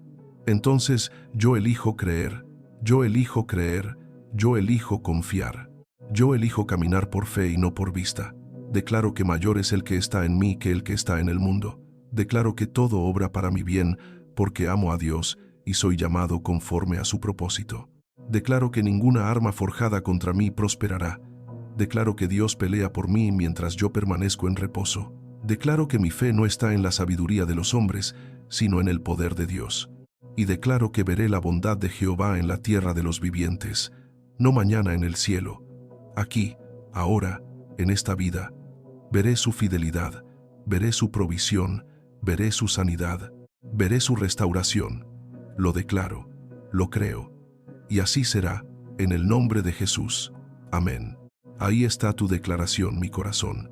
Entonces yo elijo creer, yo elijo creer, yo elijo confiar. Yo elijo caminar por fe y no por vista. Declaro que mayor es el que está en mí que el que está en el mundo. Declaro que todo obra para mi bien, porque amo a Dios y soy llamado conforme a su propósito. Declaro que ninguna arma forjada contra mí prosperará. Declaro que Dios pelea por mí mientras yo permanezco en reposo. Declaro que mi fe no está en la sabiduría de los hombres, sino en el poder de Dios. Y declaro que veré la bondad de Jehová en la tierra de los vivientes, no mañana en el cielo. Aquí, ahora, en esta vida, veré su fidelidad, veré su provisión, veré su sanidad, veré su restauración. Lo declaro, lo creo. Y así será, en el nombre de Jesús. Amén. Ahí está tu declaración, mi corazón.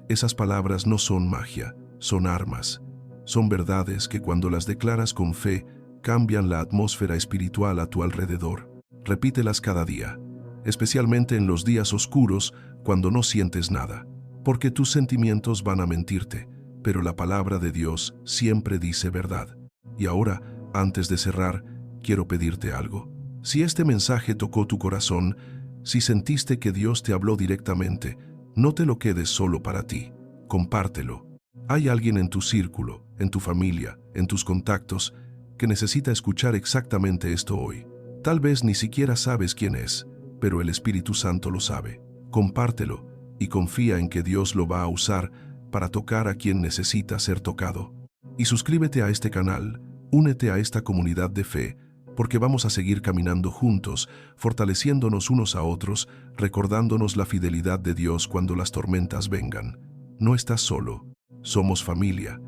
Esas palabras no son magia, son armas. Son verdades que cuando las declaras con fe, cambian la atmósfera espiritual a tu alrededor. Repítelas cada día, especialmente en los días oscuros, cuando no sientes nada, porque tus sentimientos van a mentirte, pero la palabra de Dios siempre dice verdad. Y ahora, antes de cerrar, quiero pedirte algo. Si este mensaje tocó tu corazón, si sentiste que Dios te habló directamente, no te lo quedes solo para ti, compártelo. Hay alguien en tu círculo, en tu familia, en tus contactos, que necesita escuchar exactamente esto hoy. Tal vez ni siquiera sabes quién es, pero el Espíritu Santo lo sabe. Compártelo y confía en que Dios lo va a usar para tocar a quien necesita ser tocado. Y suscríbete a este canal, únete a esta comunidad de fe, porque vamos a seguir caminando juntos, fortaleciéndonos unos a otros, recordándonos la fidelidad de Dios cuando las tormentas vengan. No estás solo, somos familia,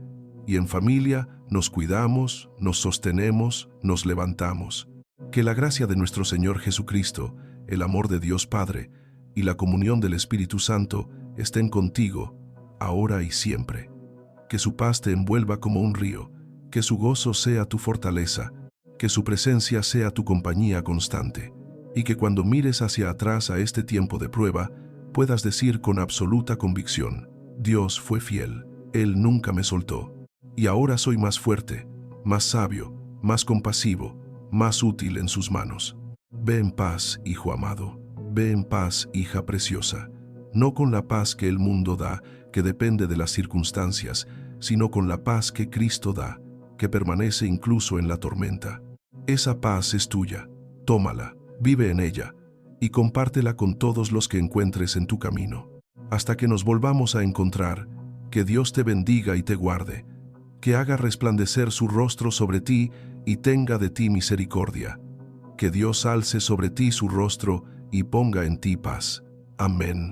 y en familia nos cuidamos, nos sostenemos, nos levantamos. Que la gracia de nuestro Señor Jesucristo, el amor de Dios Padre y la comunión del Espíritu Santo estén contigo, ahora y siempre. Que su paz te envuelva como un río, que su gozo sea tu fortaleza, que su presencia sea tu compañía constante, y que cuando mires hacia atrás a este tiempo de prueba, puedas decir con absoluta convicción: Dios fue fiel, Él nunca me soltó, y ahora soy más fuerte, más sabio, más compasivo, más útil en sus manos. Ve en paz, hijo amado, ve en paz, hija preciosa, no con la paz que el mundo da, que depende de las circunstancias, sino con la paz que Cristo da, que permanece incluso en la tormenta. Esa paz es tuya, tómala, vive en ella, y compártela con todos los que encuentres en tu camino. Hasta que nos volvamos a encontrar, que Dios te bendiga y te guarde, que haga resplandecer su rostro sobre ti y tenga de ti misericordia. Que Dios alce sobre ti su rostro y ponga en ti paz. Amén.